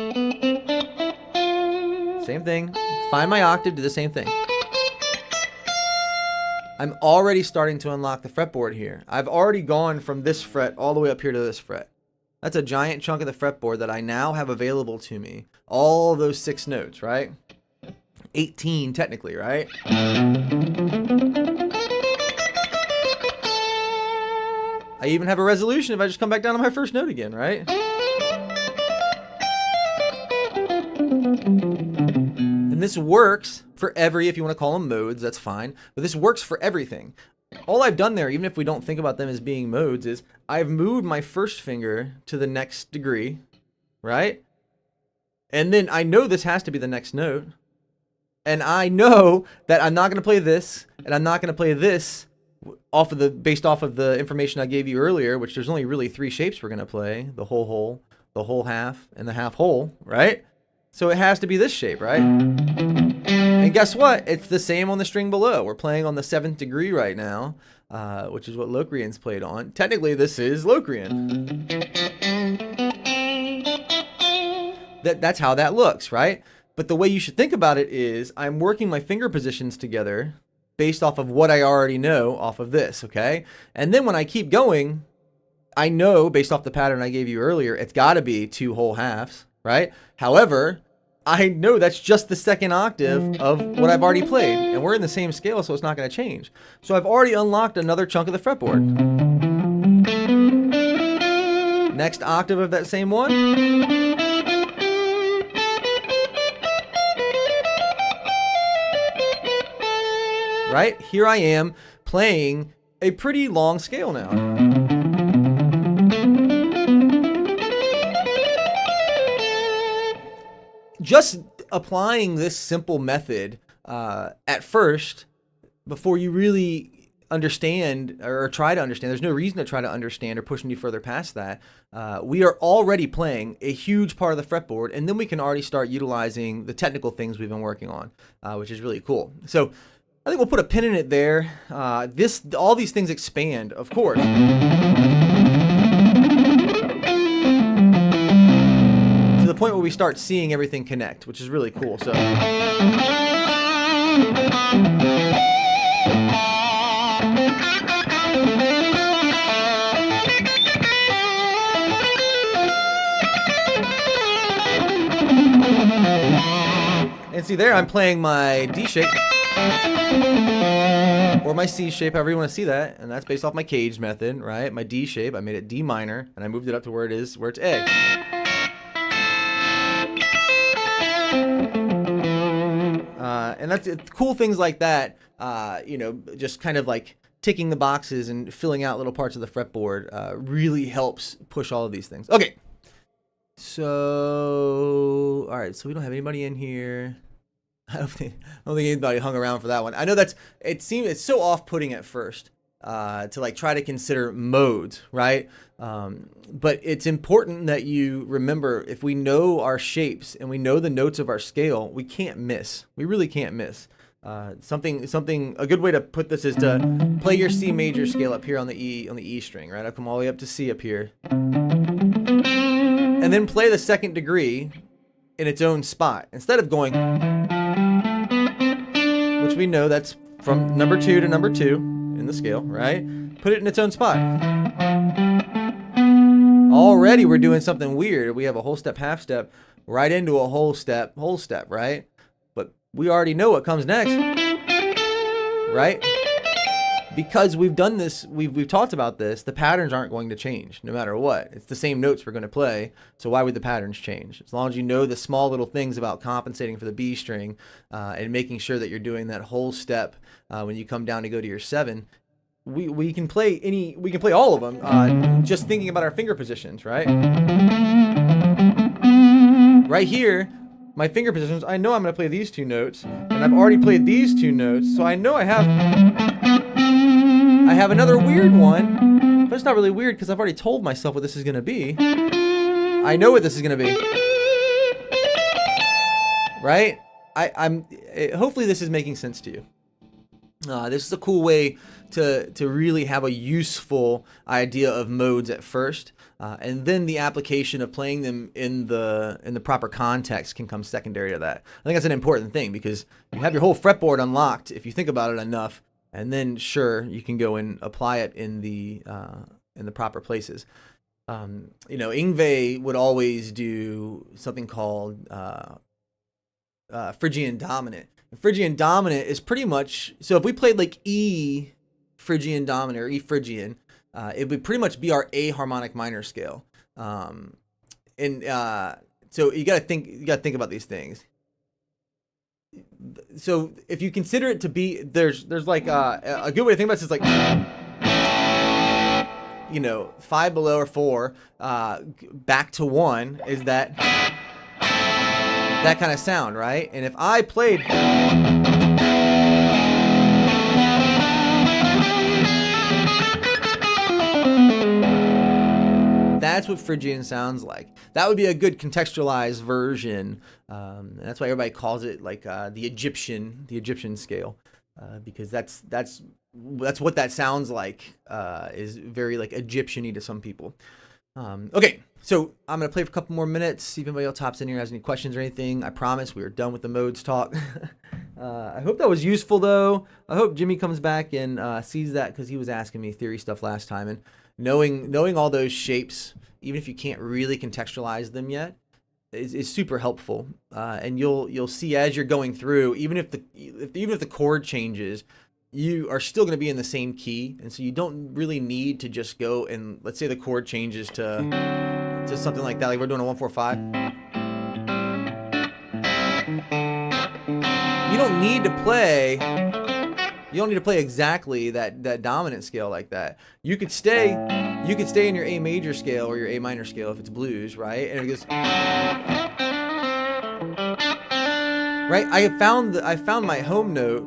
Same thing. Find my octave, do the same thing. I'm already starting to unlock the fretboard here. I've already gone from this fret all the way up here to this fret. That's a giant chunk of the fretboard that I now have available to me. All those 6 notes, right? 18 technically, right? I even have a resolution if I just come back down to my first note again, right? And this works for every, if you want to call them modes, that's fine. But this works for everything. All I've done there, even if we don't think about them as being modes, is I've moved my first finger to the next degree, right? And then I know this has to be the next note. And I know that I'm not going to play this, and I'm not going to play this based off of the information I gave you earlier, which there's only really 3 shapes we're going to play: the whole whole, the whole half, and the half whole, right? So it has to be this shape, right? And guess what? It's the same on the string below. We're playing on the 7th degree right now, which is what Locrian's played on. Technically, this is Locrian. That's how that looks, right? But the way you should think about it is I'm working my finger positions together based off of what I already know off of this, okay? And then when I keep going, I know based off the pattern I gave you earlier, it's got to be 2 whole halves, right? However, I know that's just the 2nd octave of what I've already played, and we're in the same scale, so it's not going to change. So I've already unlocked another chunk of the fretboard. Next octave of that same one. Right? Here I am playing a pretty long scale now. Just applying this simple method at first, before you really understand or try to understand, there's no reason to try to understand or push any further past that. We are already playing a huge part of the fretboard, and then we can already start utilizing the technical things we've been working on, which is really cool. So I think we'll put a pin in it there. All these things expand, of course. To the point where we start seeing everything connect, which is really cool. So. And see there, I'm playing my D shape. Or my C shape, however you want to see that, and that's based off my cage method, right? My D shape, I made it D minor, and I moved it up to where it's A. And that's cool things like that, just kind of like ticking the boxes and filling out little parts of the fretboard really helps push all of these things. Okay, so all right, so we don't have anybody in here. I don't think anybody hung around for that one. I know it's so off-putting at first to like try to consider modes, right? But it's important that you remember, if we know our shapes and we know the notes of our scale, we can't miss. We really can't miss. A good way to put this is to play your C major scale up here on the E string, right? I'll come all the way up to C up here, and then play the 2nd degree in its own spot instead of going. Which we know that's from number 2 to number 2 in the scale, right? Put it in its own spot. Already we're doing something weird. We have a whole step, half step, right into a whole step, right? But we already know what comes next, right? Because we've done this, we've talked about this, the patterns aren't going to change no matter what. It's the same notes we're going to play, so why would the patterns change? As long as you know the small little things about compensating for the B string and making sure that you're doing that whole step when you come down to go to your 7, we can play all of them just thinking about our finger positions, right? Right here, my finger positions, I know I'm going to play these 2 notes, and I've already played these 2 notes, so I know I have another weird one, but it's not really weird because I've already told myself what this is going to be. I know what this is going to be, right? Hopefully this is making sense to you. This is a cool way to really have a useful idea of modes at first, and then the application of playing them in the proper context can come secondary to that. I think that's an important thing because you have your whole fretboard unlocked if you think about it enough. And then, sure, you can go and apply it in the proper places. Yngwie would always do something called Phrygian dominant. And Phrygian dominant is pretty much, so if we played like E Phrygian dominant or E Phrygian, it would pretty much be our A harmonic minor scale. So you got to think about these things. So if you consider it to be, there's like a good way to think about this is like, you know, 5 below or 4, back to 1 is that kind of sound, right? And if I played, that's what Phrygian sounds like. That would be a good contextualized version. And that's why everybody calls it like the Egyptian scale, because that's what that sounds like. Is very like Egyptian-y to some people. Okay, so I'm gonna play for a couple more minutes. See if anybody else hops in here, has any questions or anything. I promise we are done with the modes talk. I hope that was useful though. I hope Jimmy comes back and sees that, because he was asking me theory stuff last time, and knowing all those shapes, even if you can't really contextualize them yet, is super helpful. And you'll see as you're going through, even if the chord changes, you are still going to be in the same key, and so you don't really need to just go and, let's say the chord changes to something like that, like we're doing a 1-4-5. You don't need to play exactly that dominant scale like that. You could stay in your A major scale or your A minor scale if it's blues, right? And it goes right. I found my home note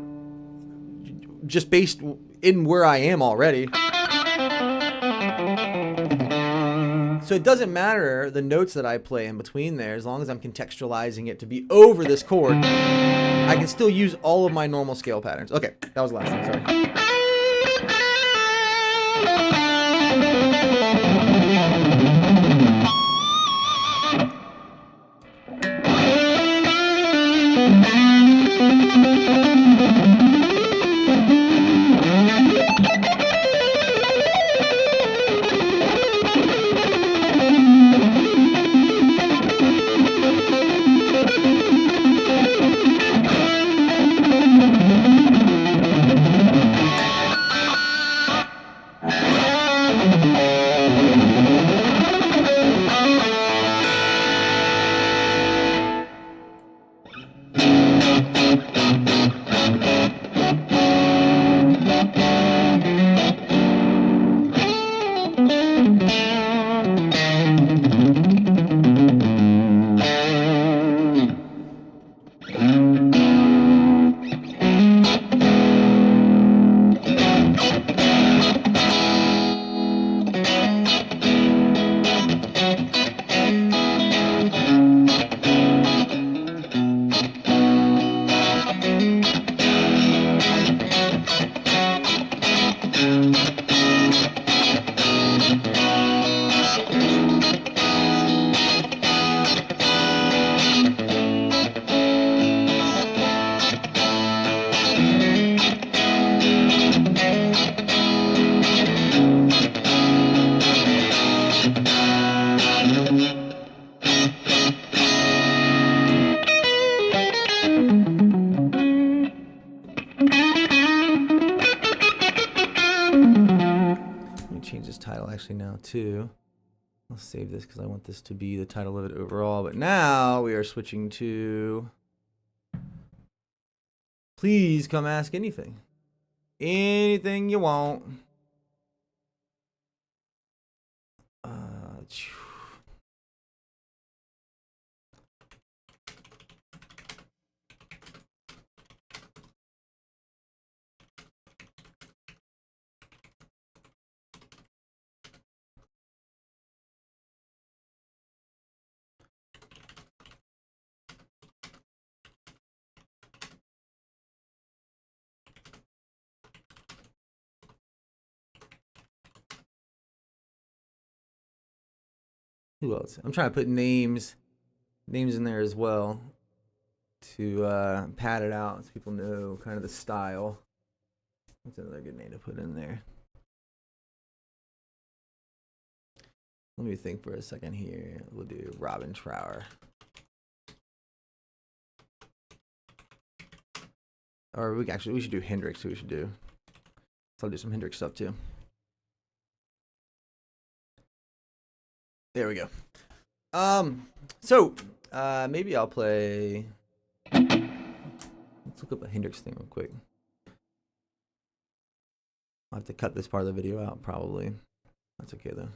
just based in where I am already. So it doesn't matter the notes that I play in between there, as long as I'm contextualizing it to be over this chord. I can still use all of my normal scale patterns. Okay, that was the last thing, sorry. Actually now too. I'll save this because I want this to be the title of it overall. But now we are switching to Please Come Ask Anything. Anything you want. Who else? I'm trying to put names in there as well to pad it out so people know kind of the style. What's another good name to put in there? Let me think for a second here. We'll do Robin Trower. Or we should do Hendrix. We should do. So I'll do some Hendrix stuff too. There we go. So maybe I'll play Let's look up a Hendrix thing real quick. I'll have to cut this part of the video out probably. That's okay though.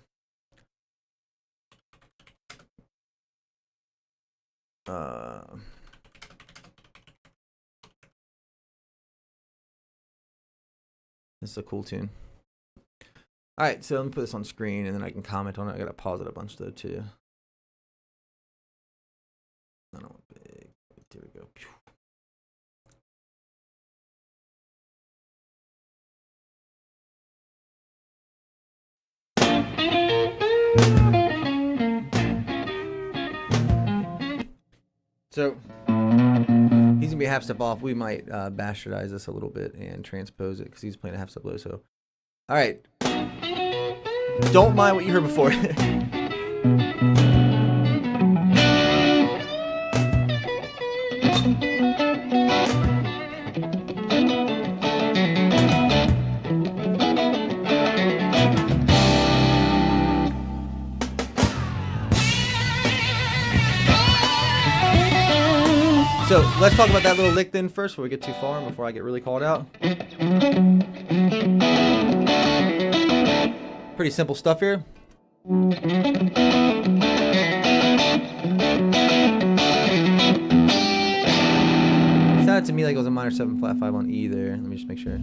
This is a cool tune. All right, so let me put this on screen and then I can comment on it. I gotta pause it a bunch though too. I don't want big. There we go. So he's gonna be a half step off. We might bastardize this a little bit and transpose it because he's playing a half step low. So, all right, don't mind what you heard before. So let's talk about that little lick then first before we get too far and before I get really called out. Pretty simple stuff here. It sounded to me like it was a minor 7 flat 5 on E there. Let me just make sure.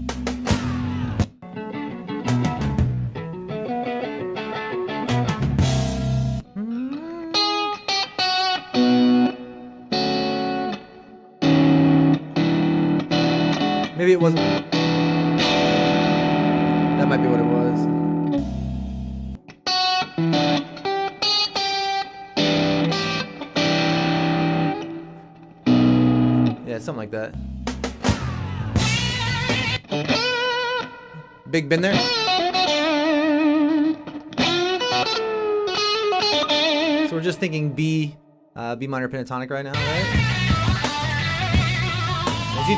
Maybe it wasn't. That might be what it was. Yeah, something like that. Big bend there. So we're just thinking B minor pentatonic right now, right? He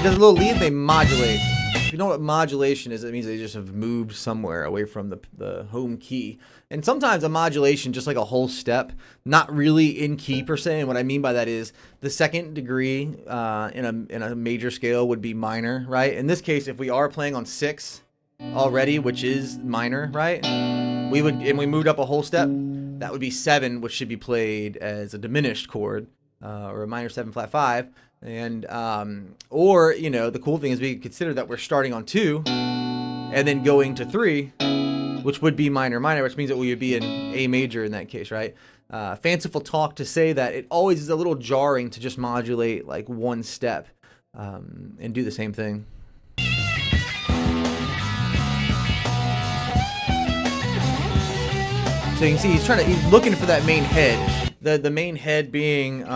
does a little lead, they modulate. If you know what modulation is, it means they just have moved somewhere away from the home key. And sometimes a modulation, just like a whole step, not really in key per se. And what I mean by that is the second degree in a major scale would be minor, right? In this case, if we are playing on 6 already, which is minor, right? We moved up a whole step, that would be 7, which should be played as a diminished chord, or a minor 7 flat 5. And or the cool thing is we consider that we're starting on 2 and then going to 3, which would be minor minor, which means that we would be in A major in that case, right? Fanciful talk to say that it always is a little jarring to just modulate like one step and do the same thing. So you can see he's looking for that main head. The main head being is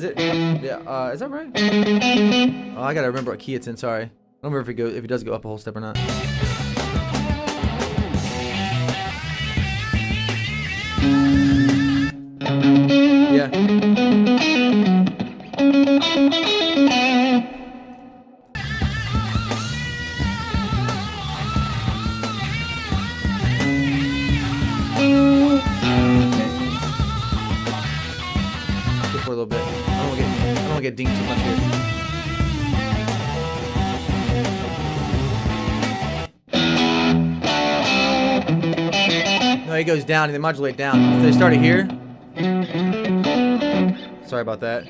it? Yeah. Is that right? Oh, I gotta remember what key it's in. Sorry, I don't remember if he does go up a whole step or not. Yeah. For a little bit. I don't want to get dinged too much here. No, he goes down and they modulate down. If they started here. Sorry about that.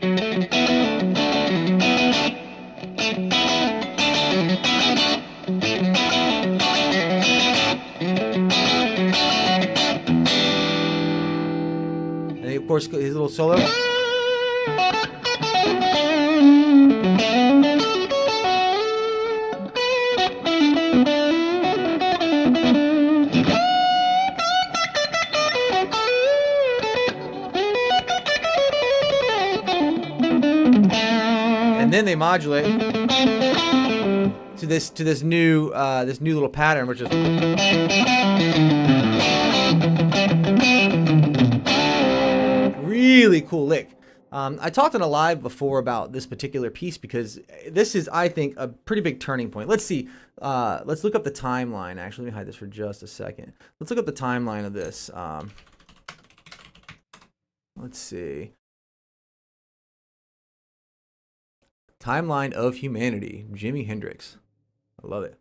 And of course his little solo. And then they modulate to this new little pattern, which is really cool lick. I talked on a live before about this particular piece because this is, I think, a pretty big turning point. Let's see. Let's look up the timeline. Actually, let me hide this for just a second. Let's look up the timeline of this. Let's see. Timeline of Humanity, Jimi Hendrix. I love it.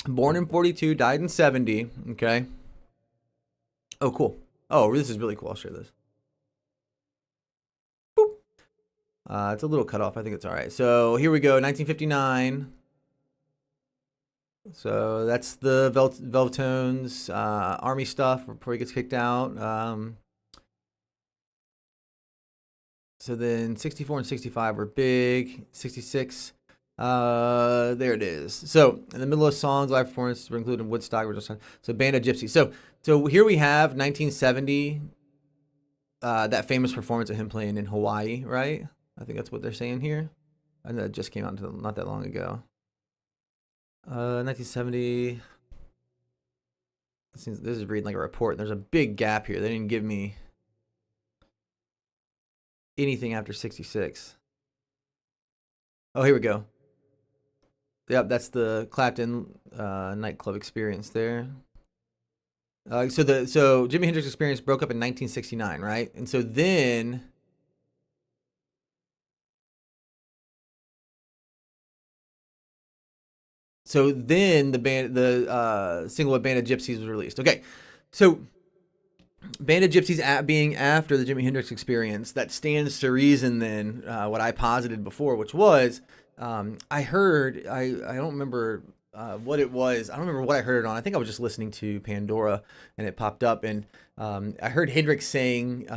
Born in 42, died in 70. Okay. Oh, cool. Oh, this is really cool. I'll share this. Boop. It's a little cut off. I think it's all right. So here we go, 1959. So that's the Velvetones, Army stuff before he gets kicked out. So then 64 and 65 were big. 66, there it is. So in the middle of songs, live performances were included in Woodstock. So Band of Gypsys. So here we have 1970, that famous performance of him playing in Hawaii, right? I think that's what they're saying here. I know it just came out not that long ago. 1970. This is reading like a report. There's a big gap here. They didn't give me anything after 66. Oh, here we go. Yep, that's the Clapton nightclub experience there. So Jimi Hendrix Experience broke up in 1969, right? And so then the single with Band of Gypsys was released. Okay, so Band of Gypsys being after the Jimi Hendrix Experience, that stands to reason then what I posited before, which was I heard, I don't remember what it was. I don't remember what I heard it on. I think I was just listening to Pandora and it popped up, and I heard Hendrix saying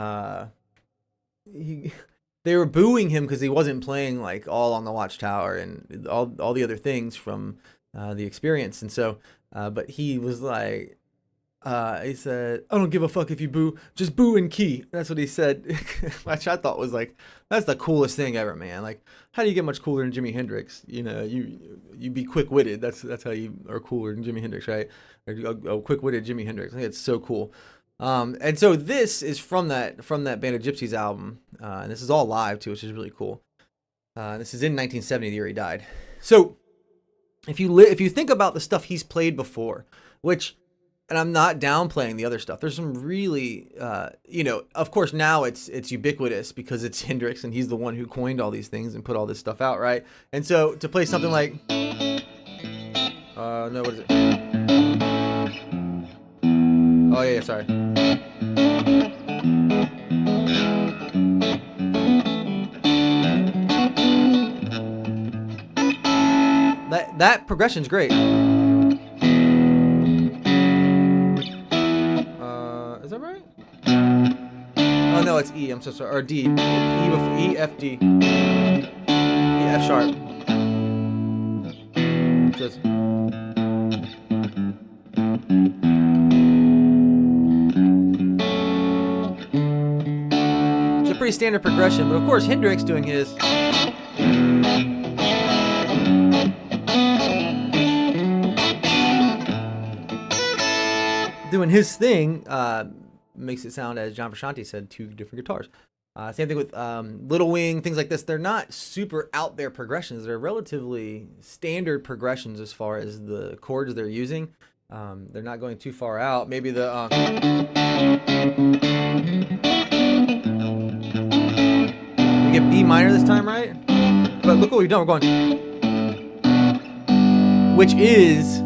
they were booing him because he wasn't playing like All on the Watchtower and all the other things from the Experience. And so, but he was like, he said, I don't give a fuck if you boo, just boo in key. That's what he said, which I thought was like, that's the coolest thing ever, man. Like, how do you get much cooler than Jimi Hendrix? You know, you be quick-witted. That's how you are cooler than Jimi Hendrix, right? Or quick-witted Jimi Hendrix. I think it's so cool. And so this is from that Band of Gypsys album, and this is all live too, which is really cool. This is in 1970, the year he died. So if you think about the stuff he's played before, which, and I'm not downplaying the other stuff, there's some really, of course now it's ubiquitous because it's Hendrix and he's the one who coined all these things and put all this stuff out, right? And so to play something like, no, what is it? Oh yeah, sorry. That progression's great. Is that right? Oh no, it's E. I'm so sorry. Or D. E, F, D. E, F sharp. Just. It's a pretty standard progression, but of course Hendrix doing his. Doing his thing makes it sound, as John Frusciante said, two different guitars. Same thing with Little Wing, things like this. They're not super out there progressions. They're relatively standard progressions as far as the chords they're using. They're not going too far out. Maybe the we get B minor this time, right? But look what we've done. We're going, which is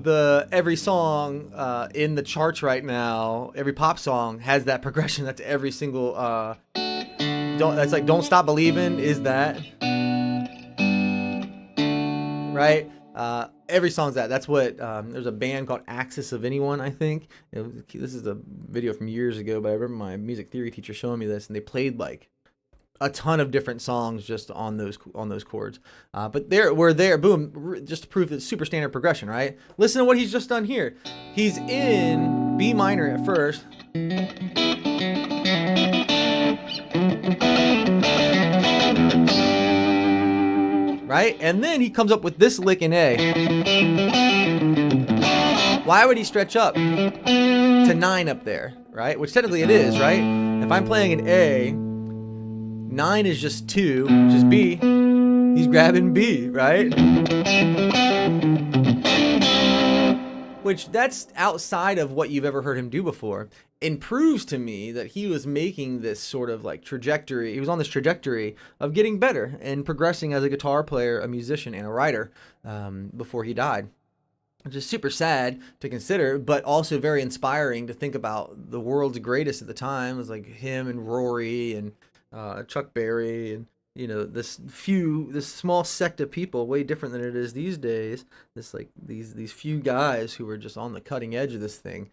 the every song in the charts right now, every pop song has that progression. That's every single that's like Don't Stop Believin' is that, right? Every song's that. That's what there's a band called Axis of Anyone, I think. This is a video from years ago, but I remember my music theory teacher showing me this, and they played like a ton of different songs just on those chords. But we're there, boom, just to prove it's super standard progression, right? Listen to what he's just done here. He's in B minor at first. Right? And then he comes up with this lick in A. Why would he stretch up to 9 up there, right? Which technically it is, right? If I'm playing an A, 9 is just 2, which is B. He's grabbing B, right? Which that's outside of what you've ever heard him do before. and proves to me that he was making this sort of like trajectory. He was on this trajectory of getting better and progressing as a guitar player, a musician, and a writer before he died. Which is super sad to consider, but also very inspiring to think about. The world's greatest at the time was like him and Rory and Chuck Berry, and this small sect of people, way different than it is these days. This like these few guys who were just on the cutting edge of this thing,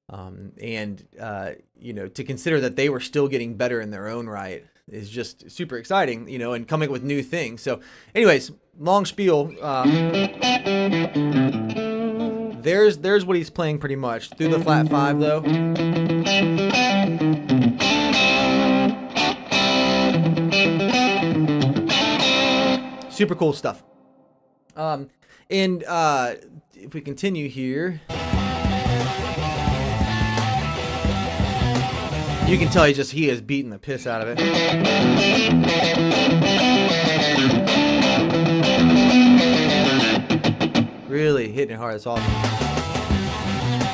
and to consider that they were still getting better in their own right is just super exciting, and coming up with new things. So, anyways, long spiel. There's what he's playing pretty much through the flat 5 though. Super cool stuff. And if we continue here, you can tell he is beating the piss out of it. Really hitting it hard. It's awesome.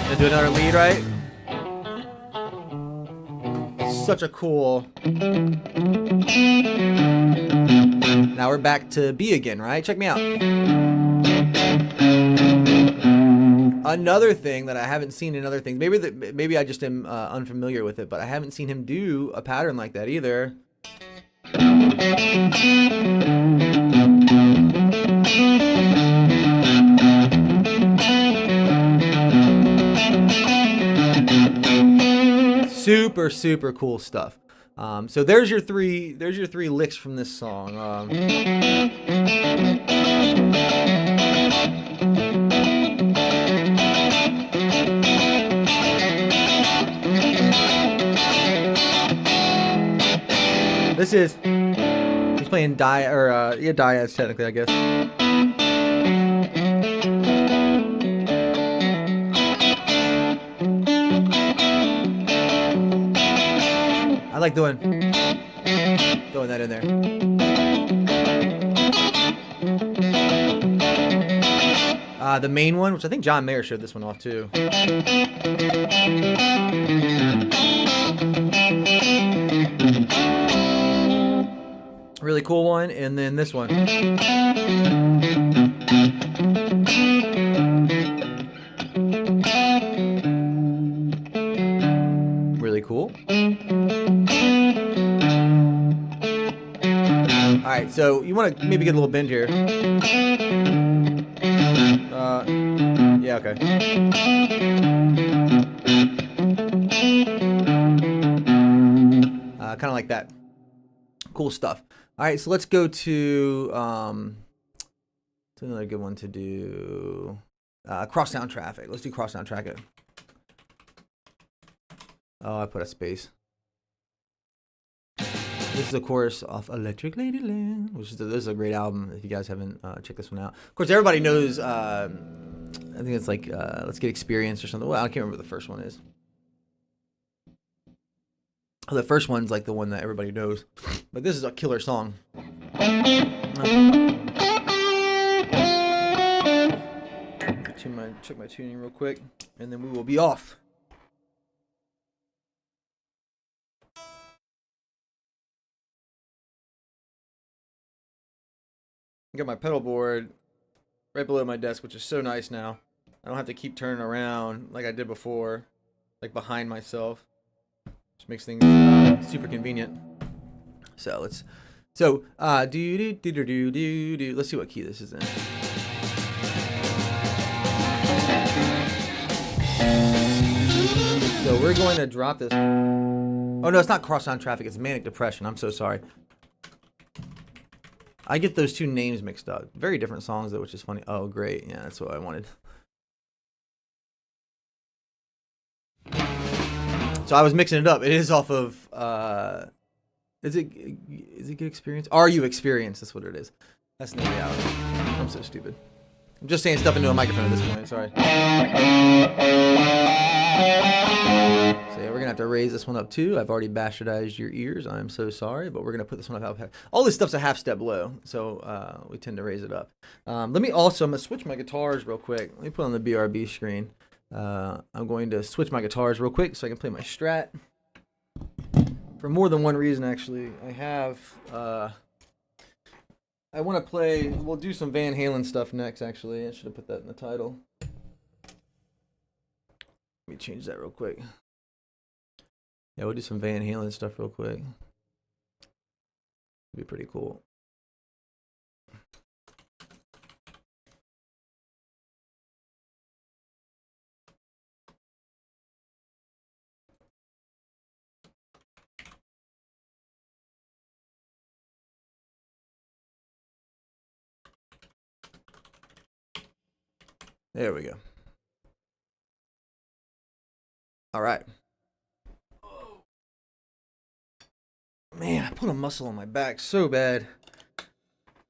Gonna do another lead, right? Such a cool. Now we're back to B again, right? Check me out. Another thing that I haven't seen in other things. Maybe I just am unfamiliar with it, but I haven't seen him do a pattern like that either. Super, super cool stuff. So there's your three licks from this song. This is he's playing Diaz technically, I guess. I like throwing that in there. The main one, which I think John Mayer showed this one off too. Really cool one, and then this one. Really cool. Alright, so you want to maybe get a little bend here. Yeah, okay. Kind of like that. Cool stuff. Alright, so let's go to another good one to do. Crosstown Traffic. Let's do Crosstown Traffic. Oh, I put a space. This is a chorus off Electric Ladyland, which is this is a great album. If you guys haven't checked this one out, of course, everybody knows. I think it's like Let's Get Experience or something. Well, I can't remember what the first one is. Oh, the first one's like the one that everybody knows, but this is a killer song. Check my tuning real quick, and then we will be off. I got my pedal board right below my desk, which is so nice now. I don't have to keep turning around like I did before, like behind myself. Just makes things super convenient. So let's do. Let's see what key this is in. So we're going to drop this. Oh no, it's not Crosstown Traffic. It's Manic Depression. I'm so sorry. I get those two names mixed up. Very different songs though, which is funny. Oh, great. Yeah, that's what I wanted. So I was mixing it up. It is off of, is it Good Experience? Are You Experience? That's what it is. That's no reality. I'm so stupid. I'm just saying stuff into a microphone at this point. Sorry. So yeah, we're going to have to raise this one up too. I've already bastardized your ears. I'm so sorry, but we're going to put this one up. All this stuff's a half step low, so we tend to raise it up. I'm going to switch my guitars real quick. Let me put on the BRB screen. I'm going to switch my guitars real quick so I can play my Strat. For more than one reason, actually. I want to play, we'll do some Van Halen stuff next, actually. I should have put that in the title. Let me change that real quick. Yeah, we'll do some Van Halen stuff real quick. It'd be pretty cool. There we go. All right. Man, I put a muscle on my back so bad.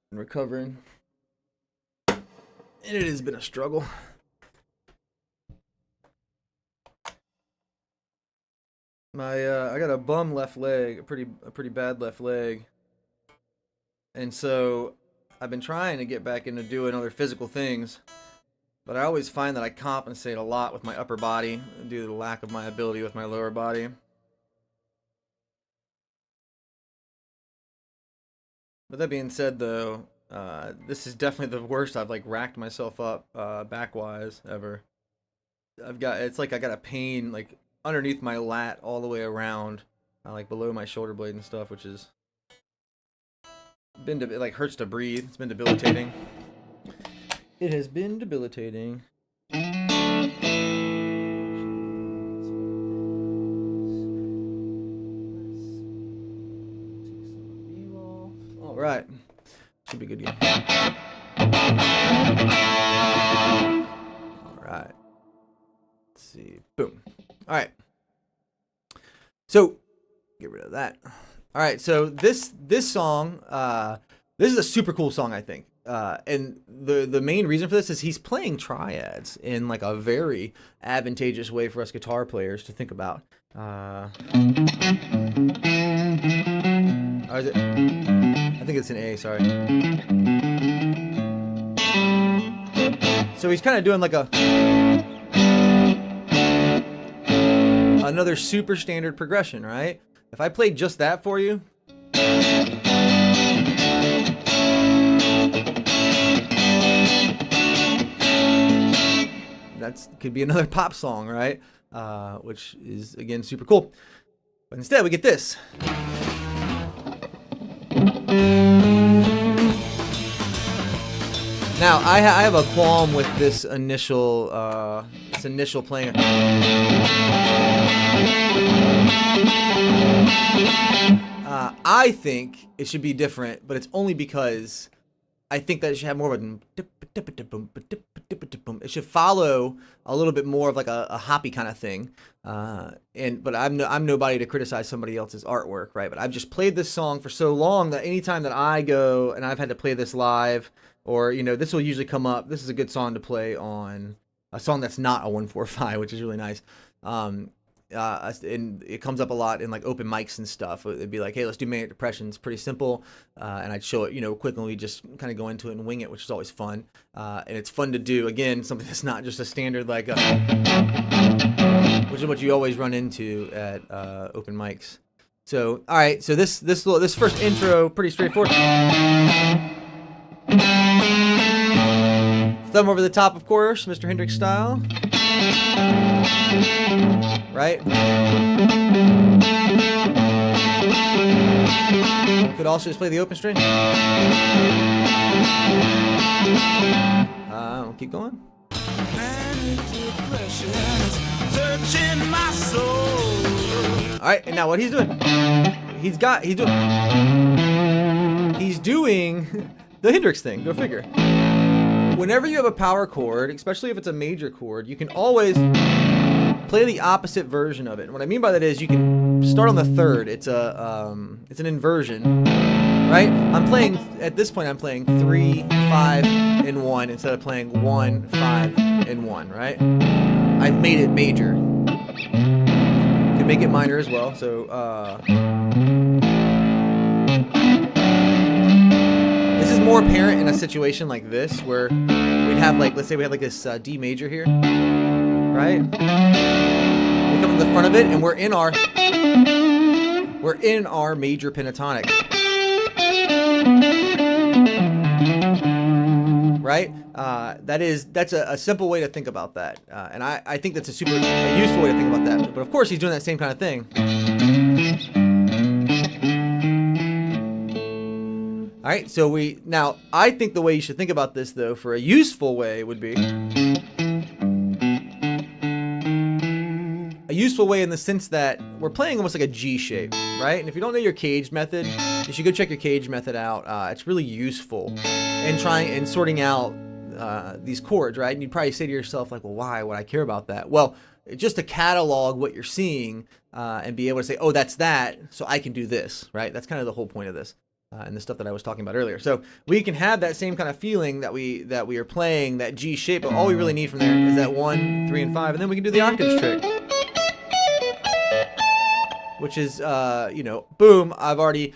I'm recovering. And it has been a struggle. I got a bum left leg, a pretty bad left leg. And so I've been trying to get back into doing other physical things. But I always find that I compensate a lot with my upper body due to the lack of my ability with my lower body. With that being said, though, this is definitely the worst I've like racked myself up back-wise ever. It's like I got a pain like underneath my lat all the way around, like below my shoulder blade and stuff, which is it like hurts to breathe. It's been debilitating. It has been debilitating. All right. Should be good again. All right. Let's see. Boom. All right. So, get rid of that. All right. So this song, this is a super cool song, I think. And the main reason for this is he's playing triads in like a very advantageous way for us guitar players to think about. Or is it? I think it's an A, sorry. So he's kind of doing like another super standard progression, right? If I played just that for you, that could be another pop song, right? Which is, again, super cool. But instead, we get this. Now, I have a qualm with this initial playing. I think it should be different, but it's only because I think that it should have more of a. It should follow a little bit more of like a hoppy kind of thing. But I'm nobody to criticize somebody else's artwork, right? But I've just played this song for so long that anytime that I go and I've had to play this live, or this will usually come up. This is a good song to play on a song that's not a 1-4-5, which is really nice. And it comes up a lot in like open mics and stuff. It'd be like, hey, let's do manic depression. It's pretty simple. And I'd show it, quick, and we just kind of go into it and wing it, which is always fun. And it's fun to do, again, something that's not just a standard, like, which is what you always run into at open mics. So, all right. So this first intro, pretty straightforward. Thumb over the top, of course, Mr. Hendrix style. Right? Could also just play the open string. We'll keep going. Alright, and now what he's doing? He's doing the Hendrix thing, go figure. Whenever you have a power chord, especially if it's a major chord, you can always play the opposite version of it. And what I mean by that is you can start on the third. It's an inversion, right? At this point I'm playing 3, 5, and 1 instead of playing 1, 5, and 1, right? I've made it major. You can make it minor as well. So this is more apparent in a situation like this where we'd have like, let's say we had like this D major here. right? We come to the front of it, and we're in our major pentatonic, right? That's a simple way to think about that, and I think that's a useful way to think about that. But of course, he's doing that same kind of thing. All right, so now I think the way you should think about this, though, for a useful way would be a useful way in the sense that we're playing almost like a G shape, right? And if you don't know your caged method, you should go check your caged method out. It's really useful in trying and sorting out these chords, right? And you'd probably say to yourself, like, well, why would I care about that? Well, just to catalog what you're seeing and be able to say, oh, that's that, so I can do this, right? That's kind of the whole point of this. And the stuff that I was talking about earlier. So we can have that same kind of feeling that we are playing that G shape, but all we really need from there is that 1, 3, and 5, and then we can do the octaves trick, which is, boom, I've already,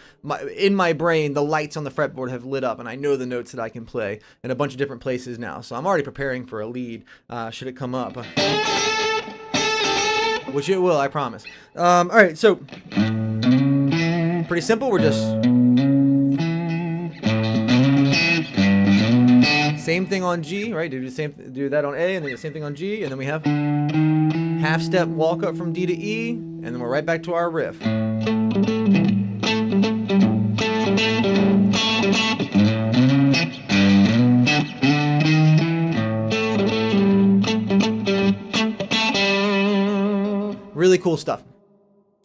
in my brain, the lights on the fretboard have lit up, and I know the notes that I can play in a bunch of different places now. So I'm already preparing for a lead, should it come up. Which it will, I promise. All right, so pretty simple. We're just same thing on G, right? Do that on A, and then the same thing on G, and then we have half step walk up from D to E, and then we're right back to our riff. Really cool stuff.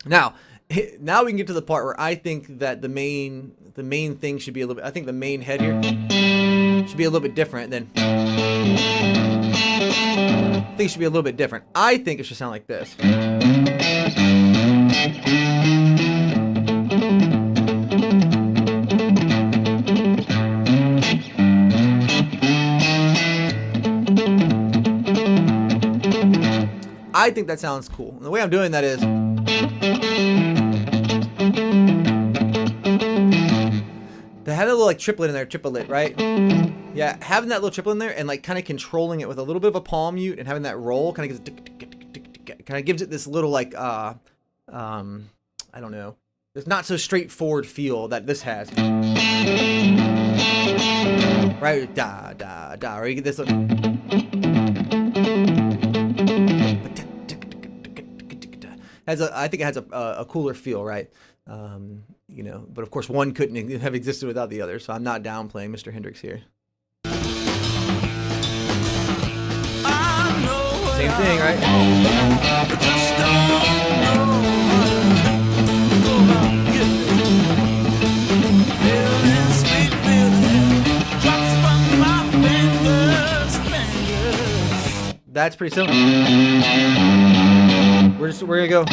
Now we can get to the part where I think that the main thing should be a little bit. I think the main head here should be a little bit different than. I think it should be a little bit different. I think it should sound like this. I think that sounds cool. And the way I'm doing that is. To have a little like triplet in there, triplet, right? Yeah, having that little triplet in there and like kind of controlling it with a little bit of a palm mute and having that roll kind of gives it this little like I don't know, this not so straightforward feel that this has. Right, da da da. Or you get this. I think it has a cooler feel, right? But of course one couldn't have existed without the other, so I'm not downplaying Mr. Hendrix here. Same thing, right? That's pretty simple. We're gonna go. I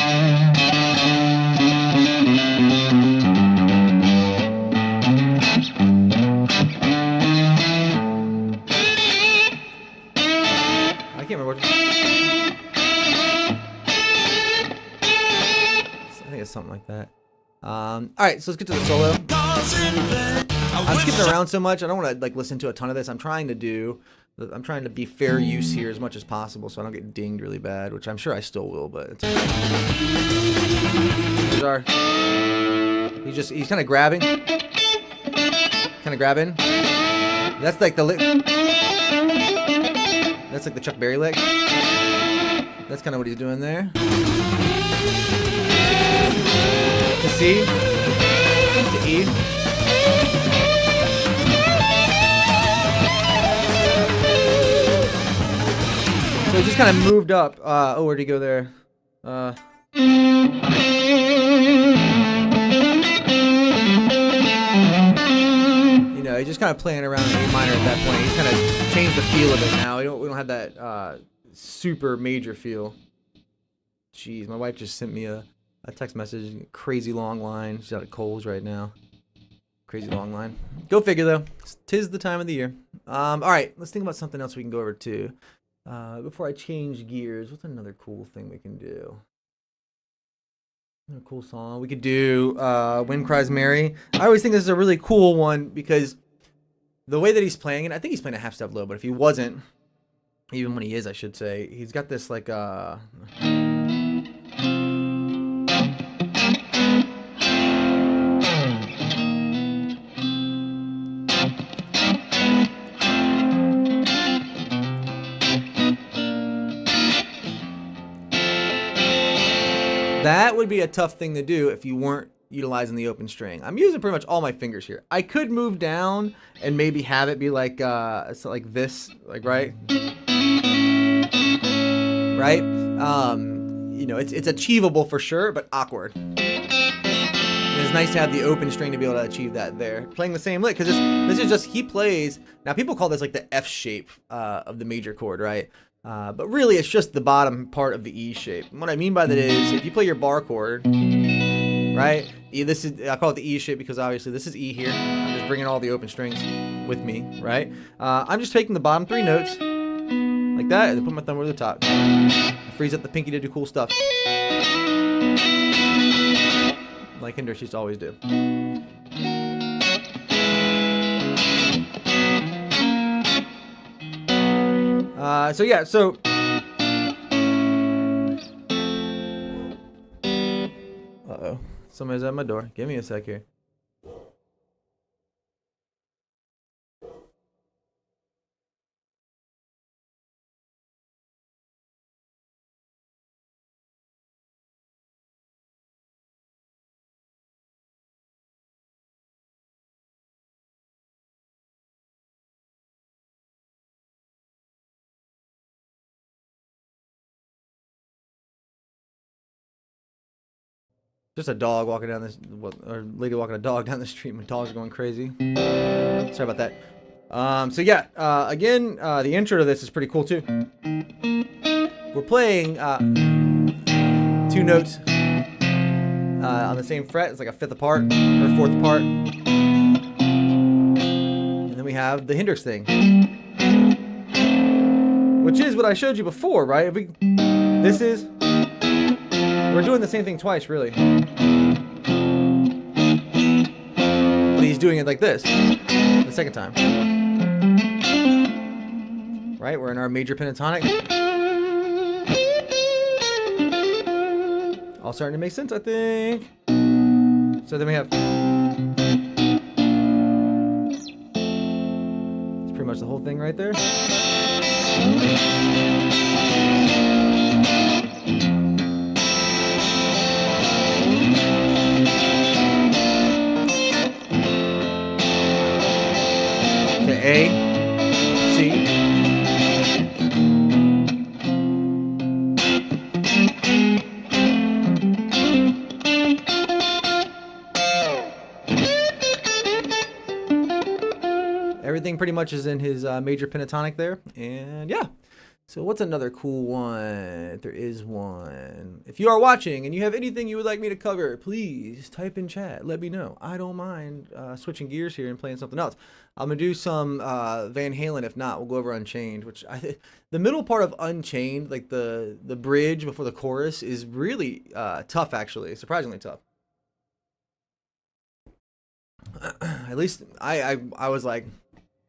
can't remember what. I think it's something like that. All right, so let's get to the solo. I'm skipping around so much. I don't want to like listen to a ton of this. I'm trying to be fair use here as much as possible, so I don't get dinged really bad, which I'm sure I still will, but it's okay. He's kind of grabbing. That's like that's like the Chuck Berry lick. That's kind of what he's doing there. To C, to E. So it just kind of moved up. Where'd he go there? He's just kind of playing around in A minor at that point. He's kind of changed the feel of it now. We don't have that super major feel. Jeez, my wife just sent me a text message. Crazy long line. She's out at Kohl's right now. Crazy long line. Go figure, though. 'Tis the time of the year. All right, let's think about something else we can go over to. Before I change gears, what's another cool thing we can do? Another cool song. We could do Wind Cries Mary. I always think this is a really cool one because the way that he's playing it, I think he's playing a half step low, but if he wasn't, Even when he is, I should say. He's got this like that would be a tough thing to do if you weren't utilizing the open string. I'm using pretty much all my fingers here. I could move down and maybe have it be like so like this, like right? Right? You know, it's achievable for sure, but awkward. And it's nice to have the open string to be able to achieve that there. Playing the same lick, because this is just, he plays, now people call this like the F shape of the major chord, right? But really it's just the bottom part of the E shape. And what I mean by that is, if you play your bar chord, right? This is, I call it the E shape because obviously this is E here. I'm just bringing all the open strings with me, right? I'm just taking the bottom 3 notes, like that, and then put my thumb over the top. Freeze up the pinky to do cool stuff. Like Hendrix used to always do. So yeah, so uh-oh. Somebody's at my door. Give me a sec here. Just a dog walking down this, or lady walking a dog down the street. My dog's going crazy. Sorry about that. So yeah, again, the intro to this is pretty cool too. We're playing 2 notes on the same fret. It's like a 5th apart or 4th apart. And then we have the Hendrix thing, which is what I showed you before, right? If we, this is, we're doing the same thing twice, really. But he's doing it like this the second time. Right? We're in our major pentatonic. All starting to make sense, I think. So then we have, it's pretty much the whole thing right there. A, C, everything pretty much is in his major pentatonic there, and yeah. So what's another cool one? There is one. If you are watching and you have anything you would like me to cover, please type in chat. Let me know. I don't mind switching gears here and playing something else. I'm going to do some Van Halen. If not, we'll go over Unchained, which the middle part of Unchained, like the bridge before the chorus, is really tough, actually. Surprisingly tough. At least I was like,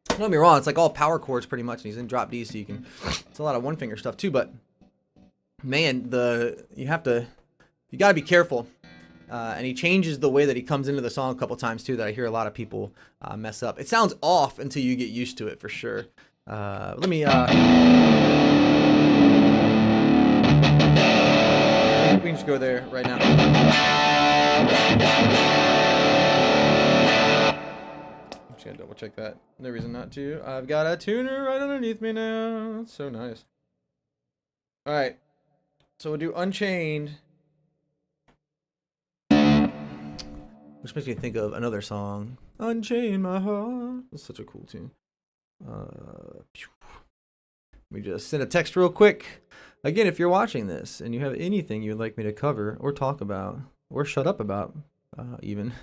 don't get me wrong, it's like all power chords pretty much, and he's in drop D, so you can, it's a lot of one finger stuff too, but man, you gotta be careful. And he changes the way that he comes into the song a couple times too, that I hear a lot of people mess up. It sounds off until you get used to it, for sure. Let me we can just go there right now. I'm just gonna double check that. No reason not to. I've got a tuner right underneath me now. It's so nice. All right, so we'll do Unchained, which makes me think of another song, Unchain My Heart. That's such a cool tune. Let me just send a text real quick. Again, if you're watching this and you have anything you'd like me to cover or talk about or shut up about, even,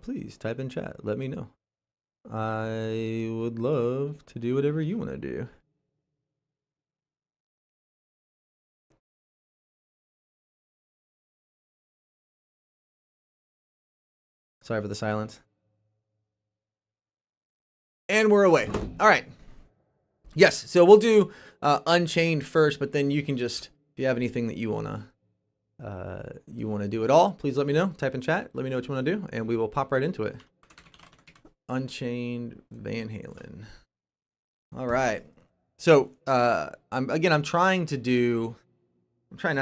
please type in chat. Let me know. I would love to do whatever you want to do. Sorry for the silence. And we're away. All right. Yes, so we'll do Unchained first, but then you can just, if you have anything that you wanna do at all, please let me know. Type in chat. Let me know what you want to do, and we will pop right into it. Unchained Van Halen. All right. So I'm trying not to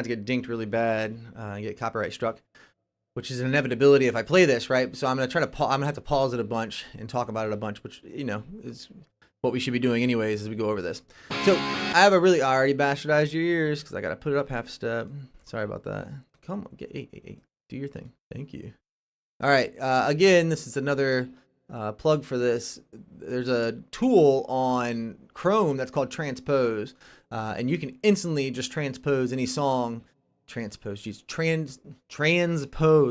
get dinked really bad, get copyright struck, which is an inevitability if I play this, right? So I'm gonna I'm gonna have to pause it a bunch and talk about it a bunch, which is what we should be doing anyways as we go over this. So I already bastardized your ears because I gotta put it up half step. Sorry about that. Come on, do your thing. Thank you. All right. Again, this is another plug for this. There's a tool on Chrome that's called Transpose, and you can instantly just transpose any song. Transpose.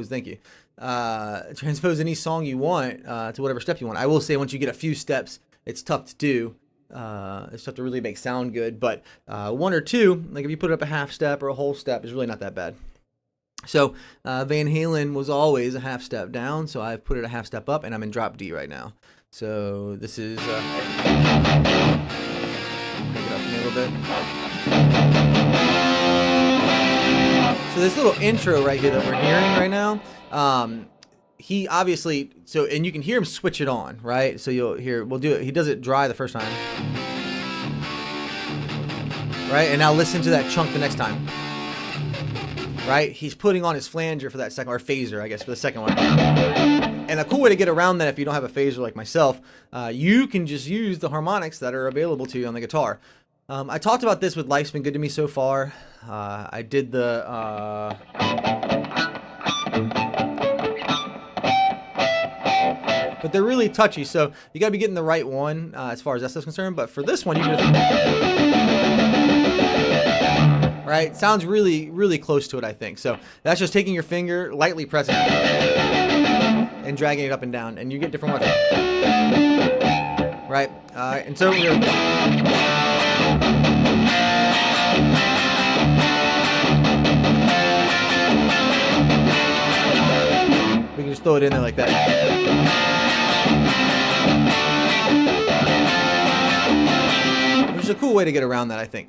Thank you. Transpose any song you want to whatever step you want. I will say once you get a few steps, it's tough to do. It's tough to really make sound good, but one or two, like if you put it up a half step or a whole step, is really not that bad. So Van Halen was always a half step down, so I've put it a half step up, and I'm in drop D right now. So this is take it up a little bit. So this little intro right here that we're hearing right now, he obviously, and you can hear him switch it on, right? So you'll hear, we'll do it. He does it dry the first time, right? And now listen to that chunk the next time, right? He's putting on his flanger for that second, or phaser, I guess, for the second one. And a cool way to get around that if you don't have a phaser like myself, you can just use the harmonics that are available to you on the guitar. I talked about this with Life's Been Good to Me So Far. I did the... but they're really touchy, so you gotta be getting the right one as far as that stuff's concerned. But for this one, you can just... right? Sounds really, really close to it, I think. So that's just taking your finger, lightly pressing it, and dragging it up and down, and you get different ones. Right? And so we're... we can just throw it in there like that. Which is a cool way to get around that, I think.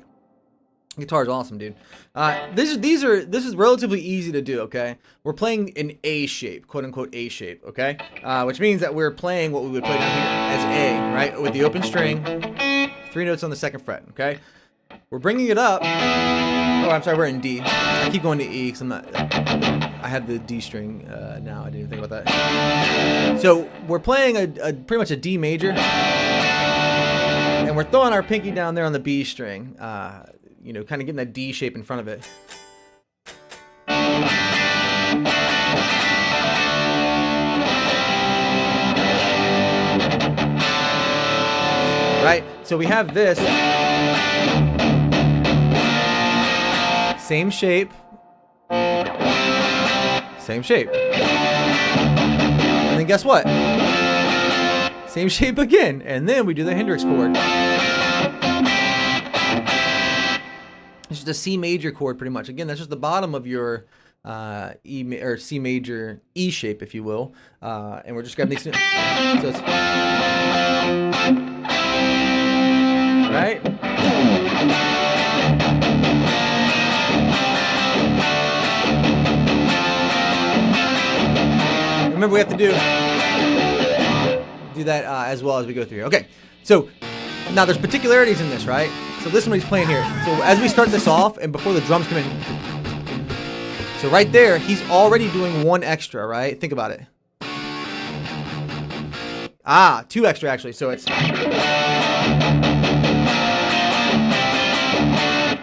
Guitar is awesome, dude. This is relatively easy to do, okay? We're playing an A shape, quote unquote A shape, okay? Which means that we're playing what we would play down here as A, right? With the open string, 3 notes on the 2nd fret, okay? We're bringing it up. Oh, I'm sorry, we're in D. I keep going to E because I have the D string now. I didn't even think about that. So we're playing pretty much a D major, and we're throwing our pinky down there on the B string. Kind of getting that D shape in front of it. Right? So we have this. Same shape. Same shape. And then guess what? Same shape again. And then we do the Hendrix chord. It's just a C major chord pretty much. Again, that's just the bottom of your C major E shape, if you will. And we're just grabbing these. So it's right. Remember, we have to do that as well as we go through here. Okay, so now there's particularities in this, right? So listen what he's playing here. So as we start this off, and before the drums come in, so right there, he's already doing 1 extra, right? Think about it. 2 extra actually. So it's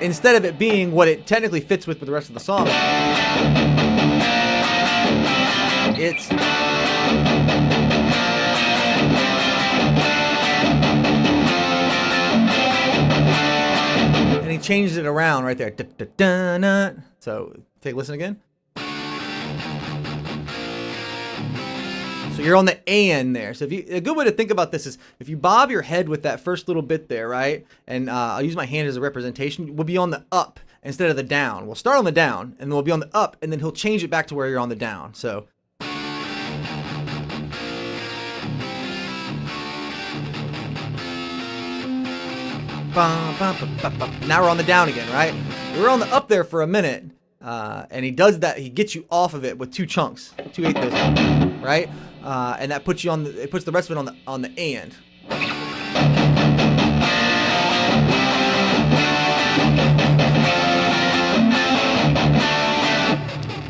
instead of it being what it technically fits with the rest of the song, it's and he changes it around right there. So take a listen again. So you're on the and there. So a good way to think about this is if you bob your head with that first little bit there, right? And I'll use my hand as a representation. We'll be on the up instead of the down. We'll start on the down, and then we'll be on the up, and then he'll change it back to where you're on the down. So. Now we're on the down again, right? We were on the up there for a minute, and he does that. He gets you off of it with 2 chunks, 2/8 those, right? And that puts you on the. It puts the rest of it on the and.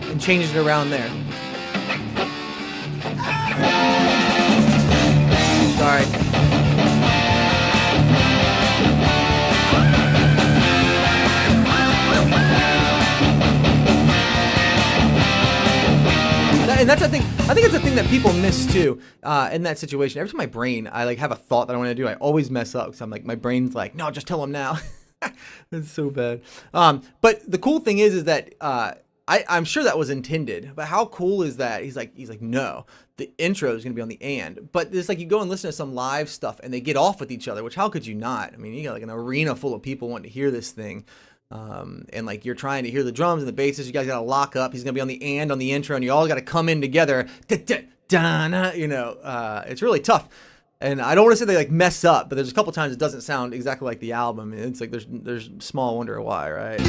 And changes it around there. Sorry. And that's the thing. I think it's a thing that people miss too in that situation. Every time my brain, I like have a thought that I want to do, I always mess up because I'm like, my brain's like, no, just tell him now. It's so bad. But the cool thing is that I'm sure that was intended. But how cool is that? He's like, no, the intro is gonna be on the and. But it's like you go and listen to some live stuff and they get off with each other. Which how could you not? I mean, you got like an arena full of people wanting to hear this thing. And like you're trying to hear the drums and the basses, you guys gotta lock up. He's gonna be on the and on the intro, and you all gotta come in together. You know, it's really tough. And I don't want to say they like mess up, but there's a couple times it doesn't sound exactly like the album. And it's like there's small wonder why, right?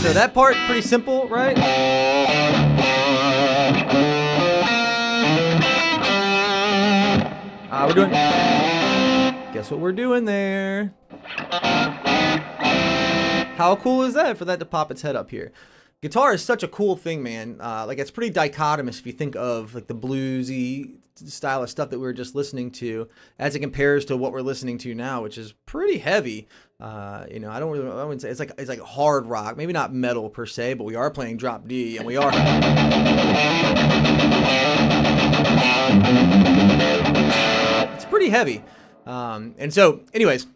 So that part, pretty simple, right? We're doing, guess what we're doing there? How cool is that for that to pop its head up here? Guitar is such a cool thing, man. Like it's pretty dichotomous if you think of like the bluesy style of stuff that we were just listening to as it compares to what we're listening to now, which is pretty heavy. You know, I wouldn't say it's like hard rock, maybe not metal per se, but we are playing drop D and we are. It's pretty heavy. And so anyways,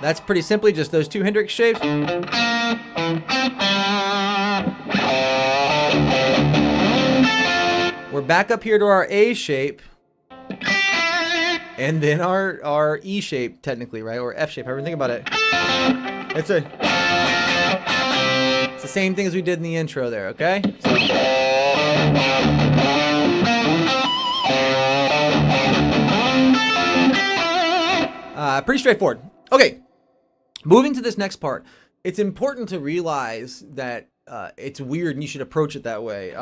that's pretty simply just those 2 Hendrix shapes. We're back up here to our A shape. And then our E shape, technically, right? Or F shape, however you think about it. It's the same thing as we did in the intro there, okay? Pretty straightforward. Okay, moving to this next part. It's important to realize that it's weird and you should approach it that way.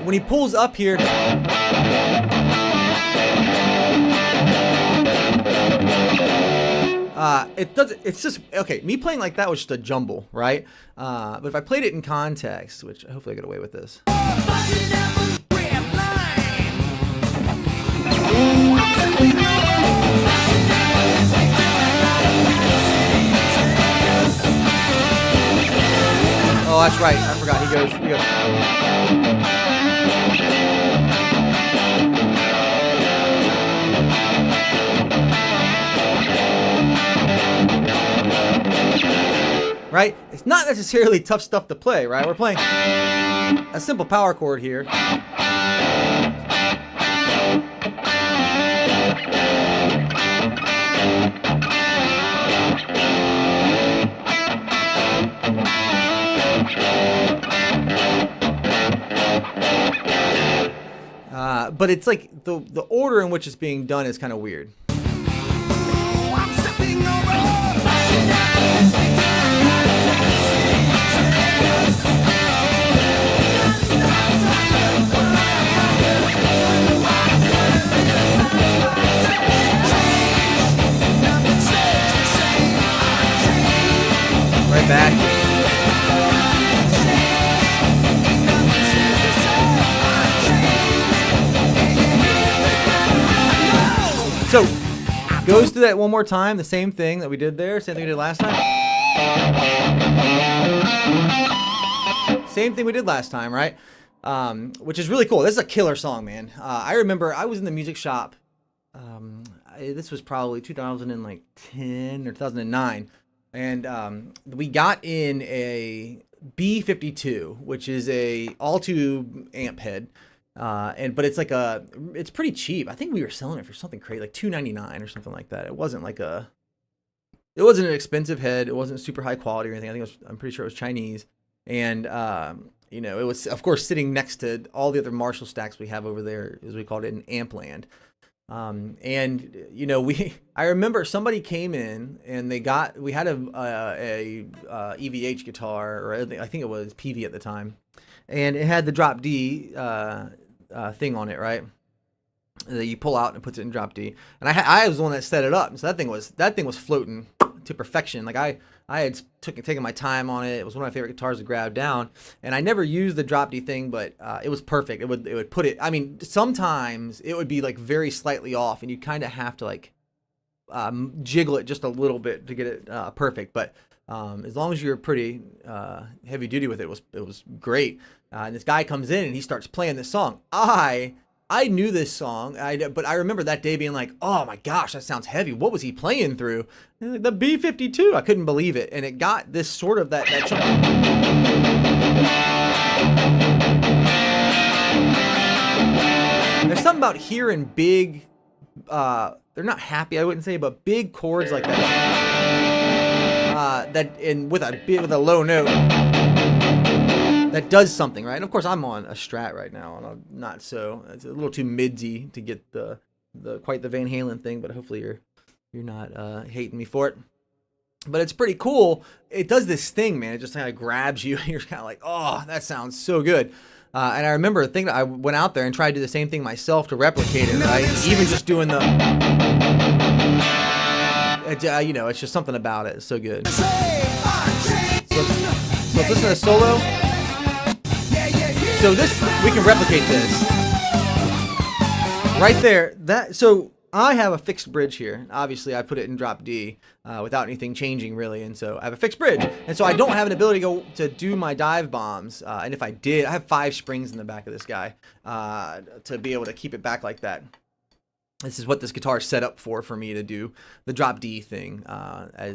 When he pulls up here, it's just, okay, me playing like that was just a jumble, right? But if I played it in context, which hopefully I get away with this. Oh, that's right. I forgot. He goes. Right? It's not necessarily tough stuff to play, right? We're playing a simple power chord here. But it's like the order in which it's being done is kind of weird. Right back. So, goes through that one more time, the same thing that we did there, same thing we did last time. Same thing we did last time, right? Which is really cool. This is a killer song, man. I remember I was in the music shop. This was probably 2010 or 2009. And we got in a B52, which is a all-tube amp head. But it's pretty cheap. I think we were selling it for something crazy, like $299 or something like that. It wasn't an expensive head. It wasn't super high quality or anything. I'm pretty sure it was Chinese. And, it was, of course, sitting next to all the other Marshall stacks we have over there, as we called it, in Ampland. I remember somebody came in and we had a EVH guitar, or I think it was PV at the time, and it had the drop D thing on it, right? That you pull out and puts it in drop D. And I was the one that set it up, and so that thing was floating to perfection. Like I had taken my time on it. It was one of my favorite guitars to grab down, and I never used the drop D thing, but it was perfect. It would put it. I mean, sometimes it would be like very slightly off, and you kind of have to like jiggle it just a little bit to get it perfect. But as long as you're pretty heavy duty with it, it was great. And this guy comes in and he starts playing this song. I knew this song, but I remember that day being like, oh my gosh, that sounds heavy. What was he playing through? Like, the B52. I couldn't believe it. And it got this sort of that There's something about hearing big, they're not happy, I wouldn't say, but big chords like that. With a low note. That does something, right? And of course, I'm on a Strat right now, and I'm not so. It's a little too midsy to get the quite the Van Halen thing, but hopefully you're not hating me for it. But it's pretty cool. It does this thing, man. It just kind of grabs you. You're kind of like, oh, that sounds so good. And I remember thinking I went out there and tried to do the same thing myself to replicate it, right? Even just doing it's just something about it. It's so good. So let's listen to the solo. So we can replicate this right there. So I have a fixed bridge here. Obviously, I put it in drop D without anything changing really, and so I have a fixed bridge. And so I don't have an ability to do my dive bombs. And if I did, I have 5 springs in the back of this guy to be able to keep it back like that. This is what this guitar is set up for me to do the drop D thing. I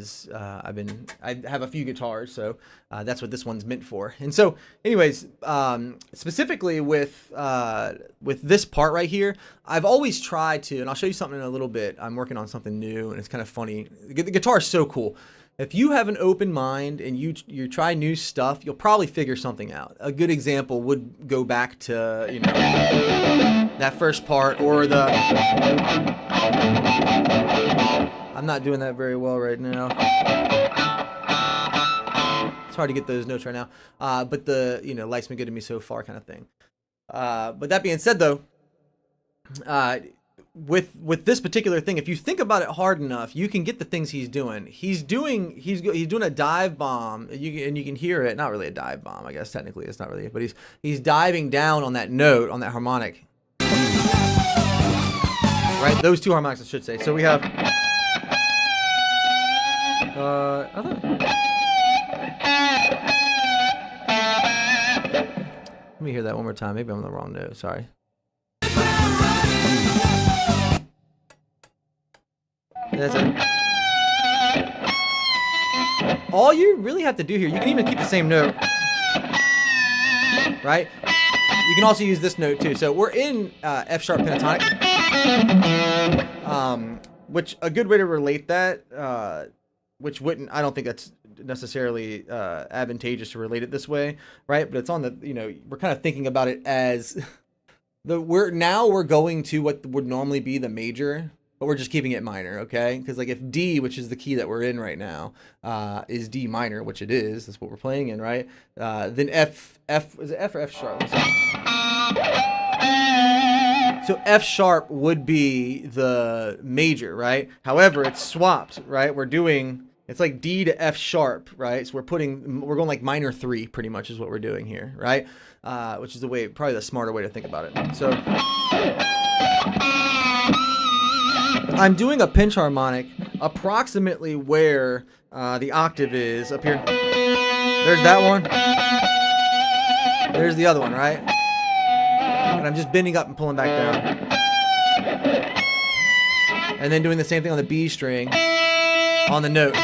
have a few guitars, so that's what this one's meant for. And so, anyways, specifically with this part right here, I've always tried to, and I'll show you something in a little bit. I'm working on something new, and it's kind of funny. The guitar is so cool. If you have an open mind and you try new stuff, you'll probably figure something out. A good example would go back to, that first part, or I'm not doing that very well right now. It's hard to get those notes right now. But life's been good to me so far kind of thing. But that being said though, with this particular thing, if you think about it hard enough, you can get the things he's doing. He's doing a dive bomb, and you can hear it. Not really a dive bomb, I guess technically it's not really, but he's diving down on that note, on that harmonic. Right, those 2 harmonics, I should say. So we have. Let me hear that one more time. Maybe I'm on the wrong note. Sorry. That's it. All you really have to do here, you can even keep the same note, right? You can also use this note too. So we're in F sharp pentatonic, which a good way to relate that, I don't think that's necessarily advantageous to relate it this way, right? But it's on the, we're kind of thinking about it as we're going to what would normally be the major, but we're just keeping it minor, okay? Because like if D, which is the key that we're in right now, is D minor, which it is, that's what we're playing in, right? Then F, is it F or F sharp? So F sharp would be the major, right? However, it's swapped, right? It's like D to F sharp, right? So we're going like minor 3 pretty much is what we're doing here, right? Which is probably the smarter way to think about it. So I'm doing a pinch harmonic approximately where the octave is up here. There's that one. There's the other one, right? And I'm just bending up and pulling back down. And then doing the same thing on the B string. on the note.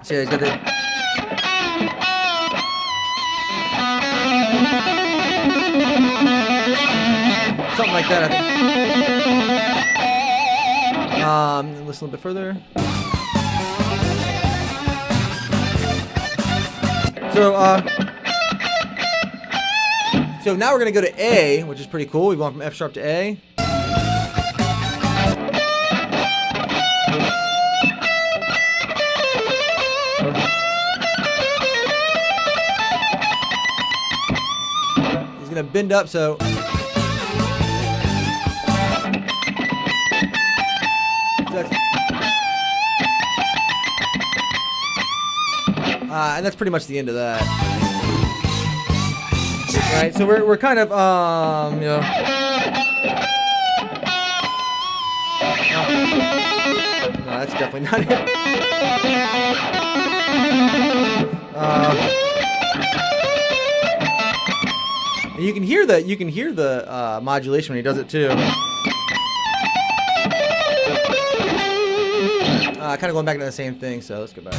So yeah, he's got the. Something like that, I think. Listen a little bit further. So now we're gonna go to A, which is pretty cool. We've gone from F sharp to A. He's gonna bend up, so. And that's pretty much the end of that. Right, so we're kind of you know. No, that's definitely not it. And you can hear the modulation when he does it too. Kind of going back to the same thing, so let's go back.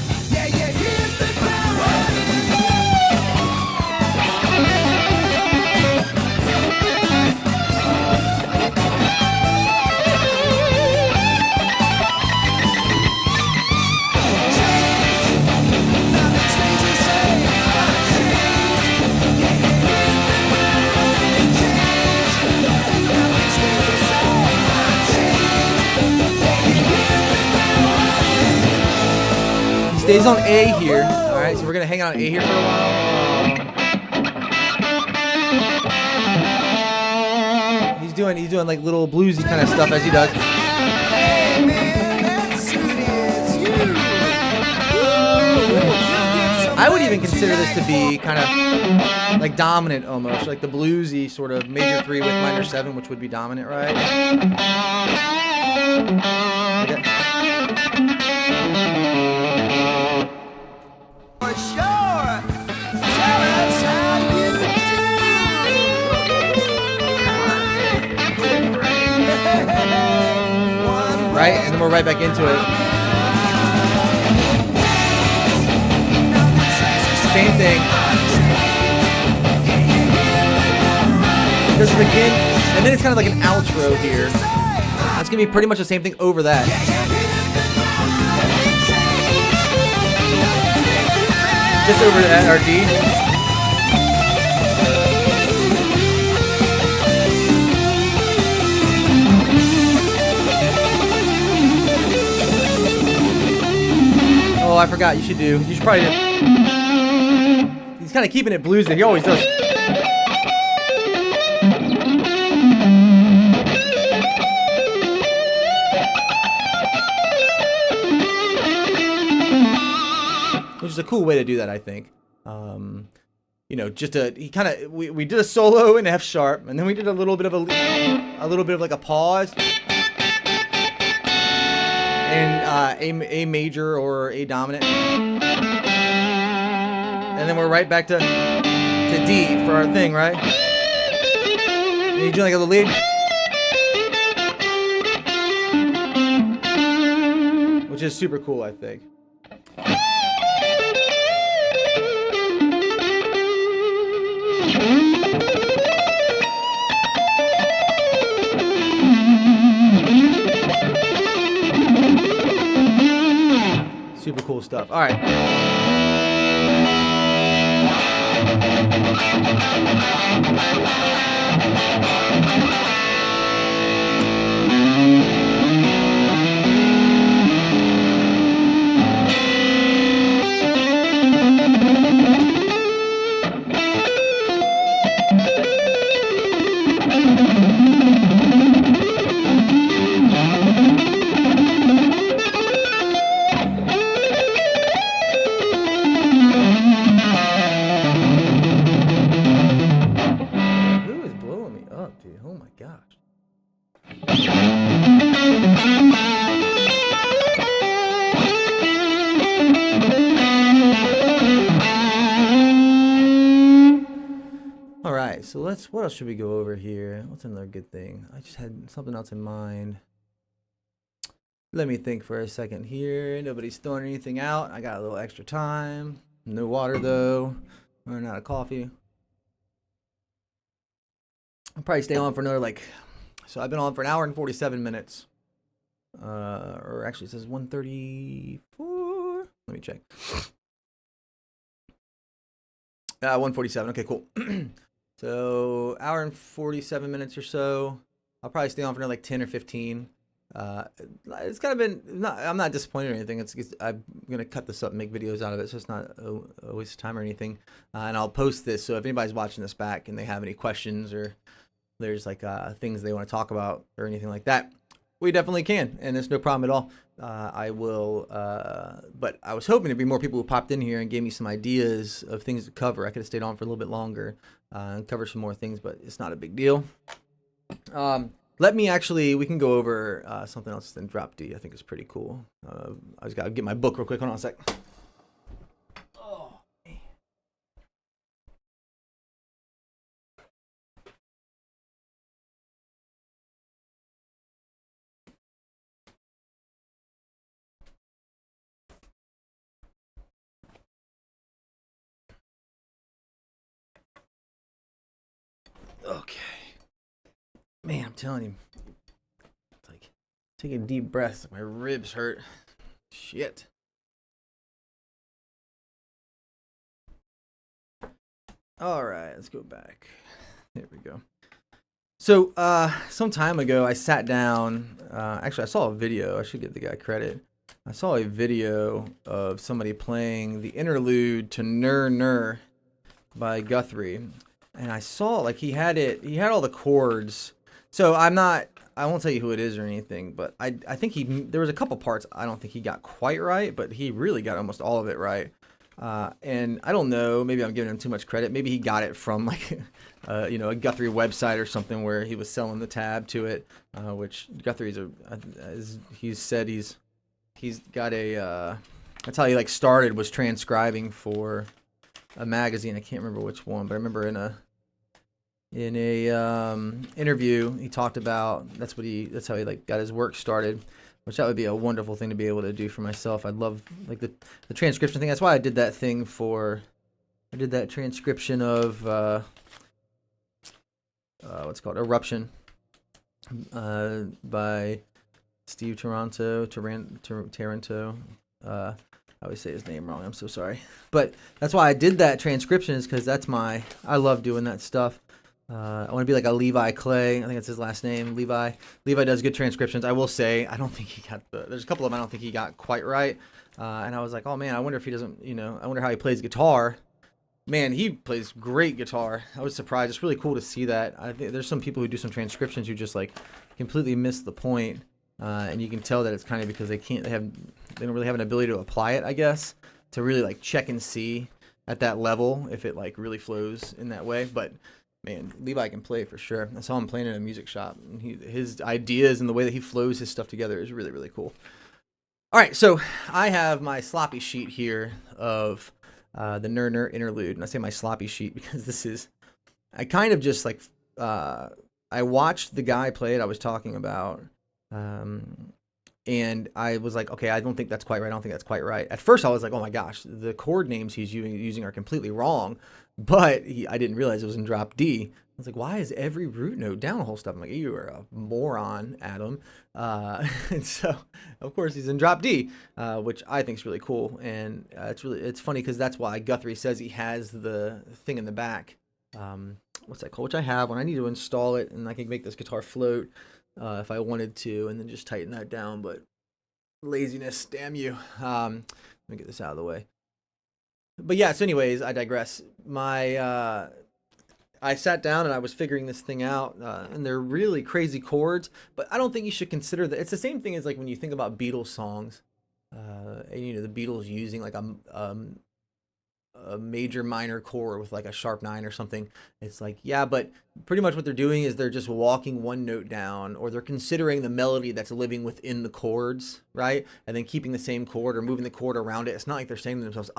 Stays on A here. All right, so we're gonna hang out on A here for a while. He's doing like little bluesy kind of stuff as he does. Hey man, that's who it is, you. I would even consider this to be kind of like dominant almost, like the bluesy sort of major 3 with minor 7, which would be dominant, right? Okay. Right, and then we're right back into it. Same thing. Does it begin, and then it's kind of like an outro here. That's gonna be pretty much the same thing over that. Just over at our D. Oh, I forgot. You should probably do. He's kind of keeping it bluesy. He always does. Which is a cool way to do that, I think. You know, we did a solo in F sharp, and then we did a little bit of like a pause. And A major or A dominant, and then we're right back to D for our thing, right? And you do like a little lead, which is super cool, I think. Super cool stuff. All right. So what else should we go over here? What's another good thing? I just had something else in mind. Let me think for a second here. Nobody's throwing anything out. I got a little extra time. No water though. Running out of coffee. I'll probably stay on for another so I've been on for an hour and 47 minutes. Or actually it says 134. Let me check. 147. Okay, cool. So hour and 47 minutes or so. I'll probably stay on for another 10 or 15. It's kind of been I'm not disappointed or anything. I'm gonna cut this up and make videos out of it, so it's not a waste of time or anything. And I'll post this, so if anybody's watching this back and they have any questions or there's things they want to talk about or anything like that, we definitely can, and it's no problem at all. I will, but I was hoping there'd be more people who popped in here and gave me some ideas of things to cover. I could have stayed on for a little bit longer and cover some more things, but it's not a big deal. We can go over something else than drop D. I think it's pretty cool. I just got to get my book real quick. Hold on a sec. Okay. Man, I'm telling you. It's like taking deep breaths. My ribs hurt. Shit. All right, let's go back. There we go. So, some time ago, I sat down. Actually, I saw a video. I should give the guy credit. I saw a video of somebody playing the interlude to Ner Ner by Guthrie. And I saw he had all the chords. So I won't tell you who it is or anything, but I think there was a couple parts I don't think he got quite right, but he really got almost all of it right. And I don't know, maybe I'm giving him too much credit. Maybe he got it from a Guthrie website or something where he was selling the tab to it, which Guthrie's he's said he's got that's how he started, was transcribing for a magazine. I can't remember which one, but I remember in a interview he talked about that's how he got his work started, which that would be a wonderful thing to be able to do for myself. I'd love the transcription thing. That's why I did that thing I did that transcription of what's it called, Eruption by Steve Taranto. I always say his name wrong. I'm so sorry. But that's why I did that transcription, is because I love doing that stuff. I want to be like a Levi Clay. I think that's his last name, Levi. Levi does good transcriptions. I will say, I don't think he got there's a couple of them I don't think he got quite right. And I was like, oh man, I wonder if he doesn't, I wonder how he plays guitar. Man, he plays great guitar. I was surprised. It's really cool to see that. I think there's some people who do some transcriptions who just completely miss the point. And you can tell that it's kind of because they don't really have an ability to apply it, I guess, to really check and see at that level if it really flows in that way. But man, Levi can play for sure. I saw him playing in a music shop, and his ideas and the way that he flows his stuff together is really, really cool. All right, so I have my sloppy sheet here of the Ner Ner interlude, and I say my sloppy sheet because I kind of just I watched the guy play it I was talking about, and I was like, okay, I don't think that's quite right. I don't think that's quite right. At first, I was like, oh my gosh, the chord names he's using are completely wrong. But I didn't realize it was in drop D. I was like, why is every root note down the whole stuff? I'm like, you are a moron, Adam. And so, of course, he's in drop D, which I think is really cool. And it's funny because that's why Guthrie says he has the thing in the back. What's that called? Which I have when I need to install it, and I can make this guitar float if I wanted to, and then just tighten that down. But laziness, damn you. Let me get this out of the way. But yeah, so anyways, I digress. I sat down and I was figuring this thing out, and they're really crazy chords, but I don't think you should consider that. It's the same thing as when you think about Beatles songs, and the Beatles using a major minor chord with a sharp 9 or something. It's yeah, but pretty much what they're doing is they're just walking one note down, or they're considering the melody that's living within the chords, right? And then keeping the same chord or moving the chord around it. It's not like they're saying to themselves,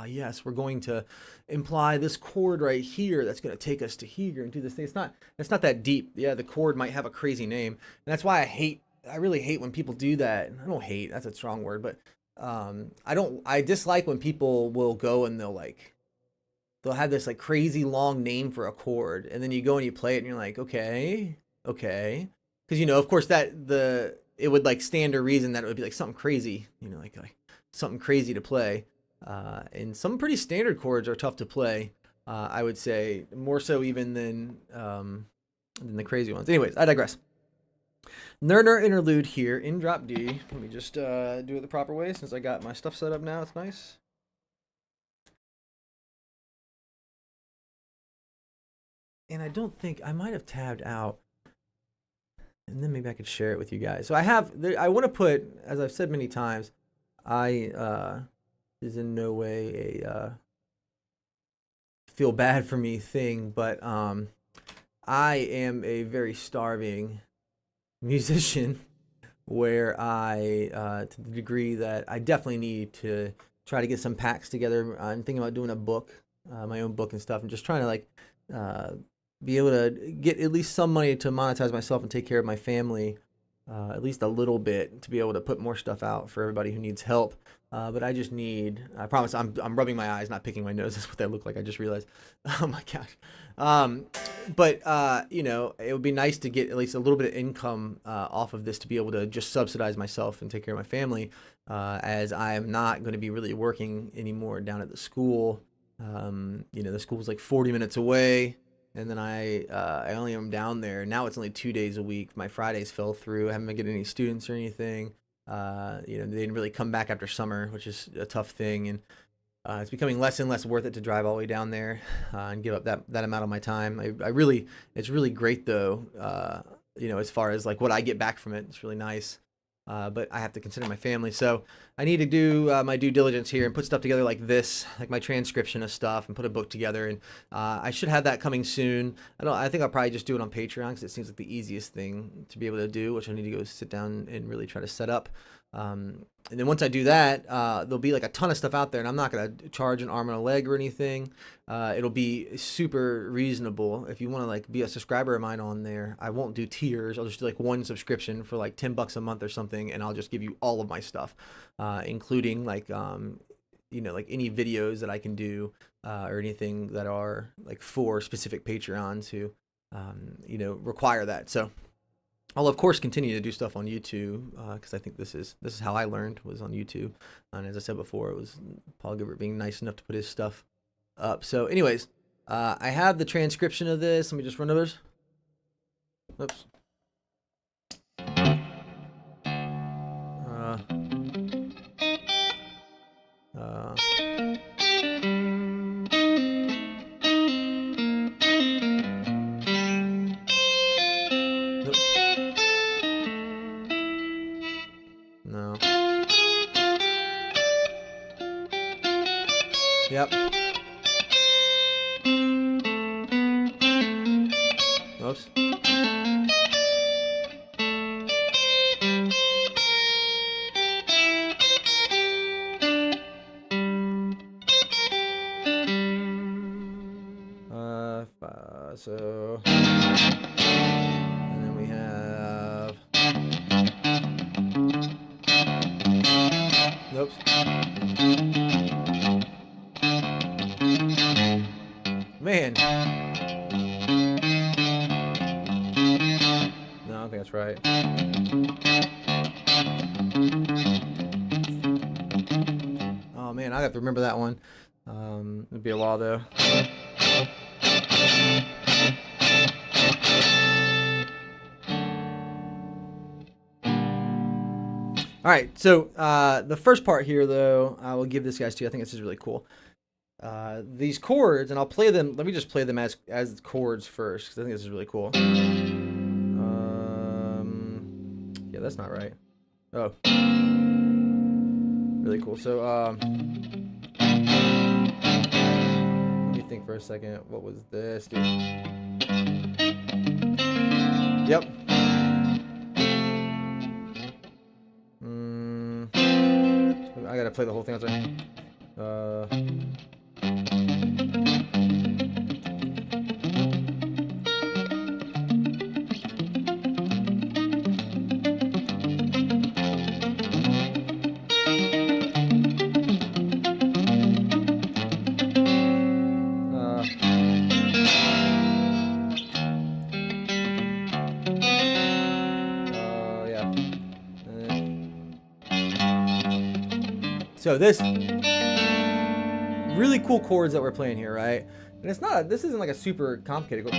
yes, we're going to imply this chord right here that's going to take us to here and do this thing. It's not that deep. Yeah, the chord might have a crazy name, and that's why I hate I really hate when people do that. I don't hate, that's a strong word, but I dislike when people will go and they'll have this like crazy long name for a chord, and then you go and you play it and you're like, okay, okay. Because of course it would like stand to reason that it would be like something crazy, like something crazy to play. And some pretty standard chords are tough to play. I would say more so even than the crazy ones. Anyways, I digress. Ner interlude here in drop D. Let me just do it the proper way since I got my stuff set up now. It's nice. And I don't think I might have tabbed out, and then maybe I could share it with you guys. So I want to put, as I've said many times, is in no way a feel bad for me thing, but I am a very starving musician where to the degree that I definitely need to try to get some packs together. I'm thinking about doing a book, my own book and stuff, and just trying to like be able to get at least some money to monetize myself and take care of my family, at least a little bit, to be able to put more stuff out for everybody who needs help. But I just need, I promise, I'm rubbing my eyes, not picking my nose. That's what that looked like. I just realized. Oh my gosh. But it would be nice to get at least a little bit of income off of this to be able to just subsidize myself and take care of my family, as I am not going to be really working anymore down at the school. The school's like 40 minutes away. And then I only am down there. Now it's only 2 days a week. My Fridays fell through. I haven't been getting any students or anything. They didn't really come back after summer, which is a tough thing. And it's becoming less and less worth it to drive all the way down there and give up that amount of my time. It's really great though. As far as like what I get back from it, it's really nice. But I have to consider my family. So I need to do my due diligence here and put stuff together like this, like my transcription of stuff, and put a book together. And I should have that coming soon. I think I'll probably just do it on Patreon because it seems like the easiest thing to be able to do, which I need to go sit down and really try to set up. And then once I do that, there'll be like a ton of stuff out there, and I'm not going to charge an arm and a leg or anything. It'll be super reasonable. If you want to like be a subscriber of mine on there, I won't do tiers. I'll just do like one subscription for like $10 a month or something, and I'll just give you all of my stuff, including like like any videos that I can do, or anything that are like for specific Patreons who require that. So I'll of course continue to do stuff on YouTube, because I think this is how I learned, was on YouTube. And as I said before, it was Paul Gilbert being nice enough to put his stuff up. So anyways, I have the transcription of this. Let me just run over this. Oops. No. Yep. Oops. So, and then we have, oops. Man. No, I don't think that's right. Oh man, I have to remember that one. It'll be a while though. All right, so the first part here, though, I will give this guys to you. I think this is really cool. These chords, and I'll play them. Let me just play them as chords first, because I think this is really cool. Yeah, that's not right. Oh, really cool. So, let me think for a second. What was this, dude? Yep. I gotta play the whole thing. So this really cool chords that we're playing here, right? And it's not. This isn't like a super complicated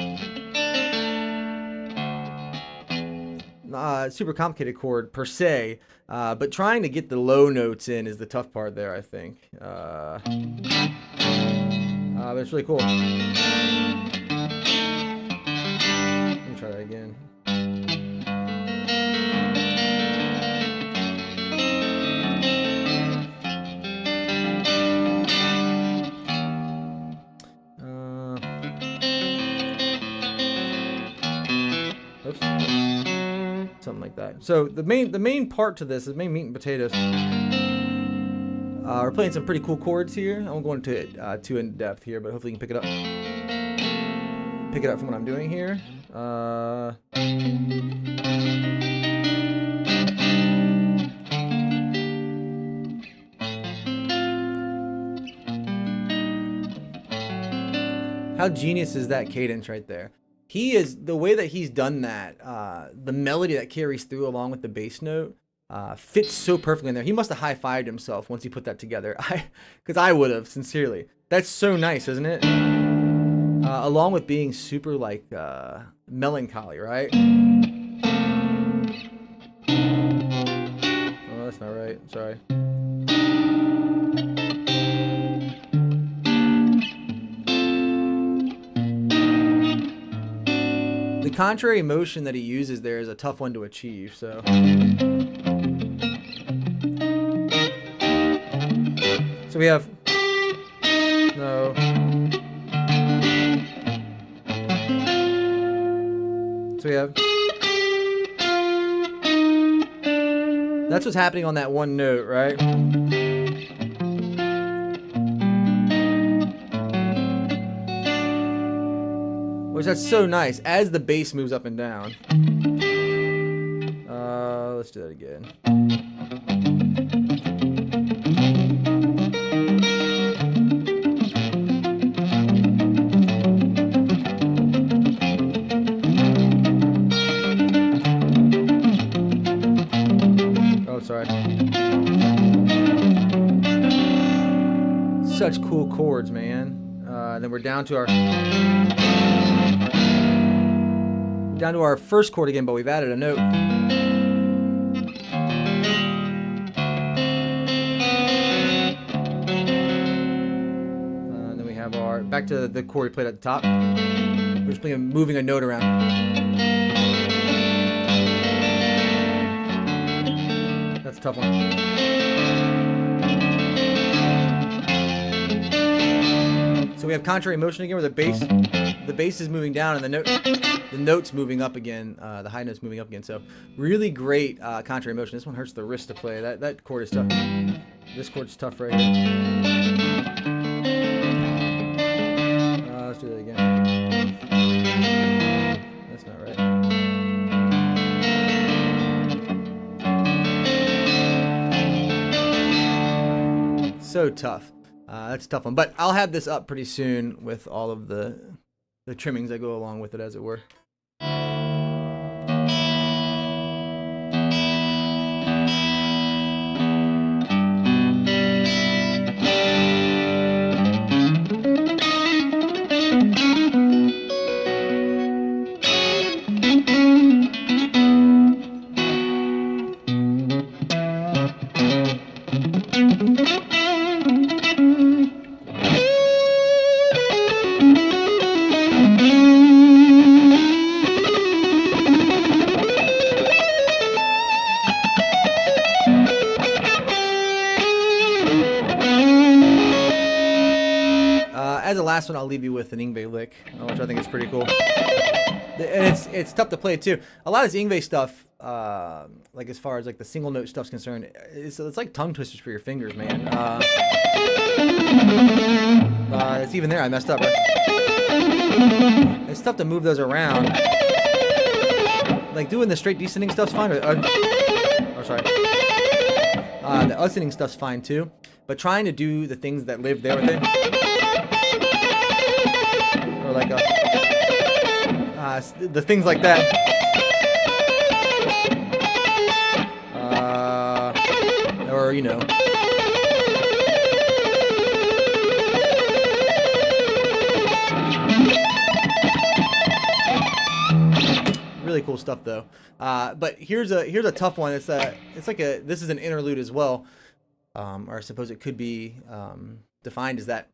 super complicated chord per se, but trying to get the low notes in is the tough part there, I think. But it's really cool. Let me try that again. Oops. Something like that. So the main part to this is main meat and potatoes. We're playing some pretty cool chords here. I won't go into it too in depth here, but hopefully you can pick it up. Pick it up from what I'm doing here. How genius is that cadence right there? He is, the way that he's done that, the melody that carries through along with the bass note fits so perfectly in there. He must have high-fived himself once he put that together. Because I would have, sincerely. That's so nice, isn't it? Along with being super, like, melancholy, right? Oh, that's not right. Sorry. The contrary motion that he uses there is a tough one to achieve, so. So we have, no. So we have, that's what's happening on that one note, right? Which that's so nice as the bass moves up and down. Let's do that again. Oh, sorry. Such cool chords, man. Then we're down to our first chord again, but we've added a note. Then we have our, back to the chord we played at the top. We're just playing, moving a note around. That's a tough one. So we have contrary motion again, where the bass is moving down and the note's moving up again. The high note's moving up again. So really great contrary motion. This one hurts the wrist to play. That chord is tough. This chord's tough right here. Let's do that again. That's not right. So tough. That's a tough one, but I'll have this up pretty soon with all of the trimmings that go along with it, as it were. As a last one, I'll leave you with an Yngwie lick, which I think is pretty cool. And it's tough to play too. A lot of this Yngwie stuff, like as far as like the single note stuff's concerned, it's like tongue twisters for your fingers, man. It's even there. I messed up. Right? It's tough to move those around. Like doing the straight descending stuff's fine. Sorry. The ascending stuff's fine too, but trying to do the things that live there with it. Or like the things like that. Or, you know, really cool stuff though. But here's a tough one. This is an interlude as well, or I suppose it could be defined as that.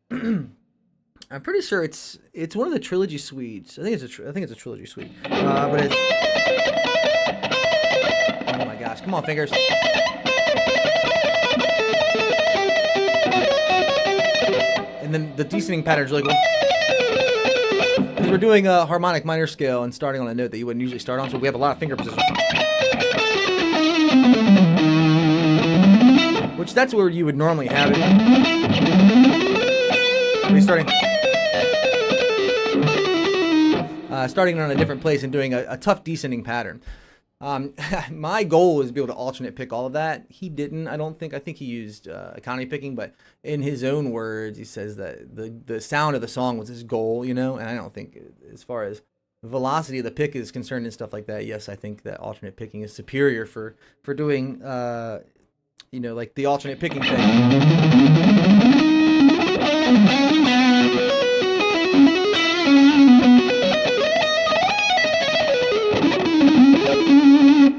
I'm pretty sure it's one of the trilogy suites. I think it's a trilogy suite. But it's, oh my gosh, come on, fingers. And then the descending pattern is really cool. Because we're doing a harmonic minor scale and starting on a note that you wouldn't usually start on, so we have a lot of finger positions. Which that's where you would normally have it. We're starting on a different place and doing a tough descending pattern. My goal is to be able to alternate pick all of that. He didn't, I don't think. I think he used economy picking, but in his own words, he says that the sound of the song was his goal, you know, and I don't think, as far as velocity of the pick is concerned and stuff like that, yes, I think that alternate picking is superior for doing, you know, like the alternate picking thing.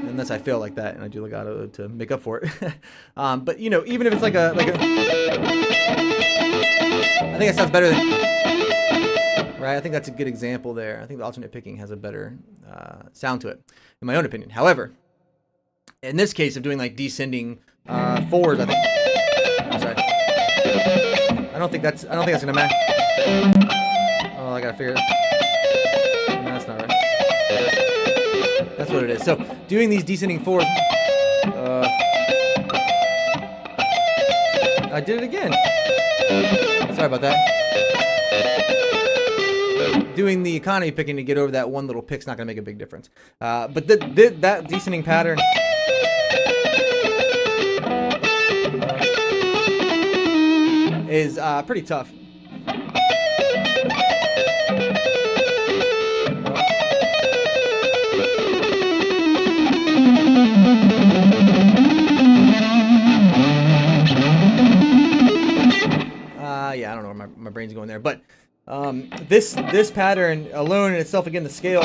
Unless I feel like that and I do legato to make up for it. But you know, even if it's like a I think it sounds better than, right? I think that's a good example there. I think the alternate picking has a better sound to it, in my own opinion. However, in this case of doing like descending forwards, I think, I'm sorry, I don't think that's gonna matter. Oh, I gotta figure it out. No, that's not right. That's what it is. So doing these descending forwards, I did it again. Sorry about that. Doing the economy picking to get over that one little pick's not going to make a big difference. But that descending pattern is pretty tough. Yeah, I don't know where my brain's going there, but this pattern alone in itself, again, the scale.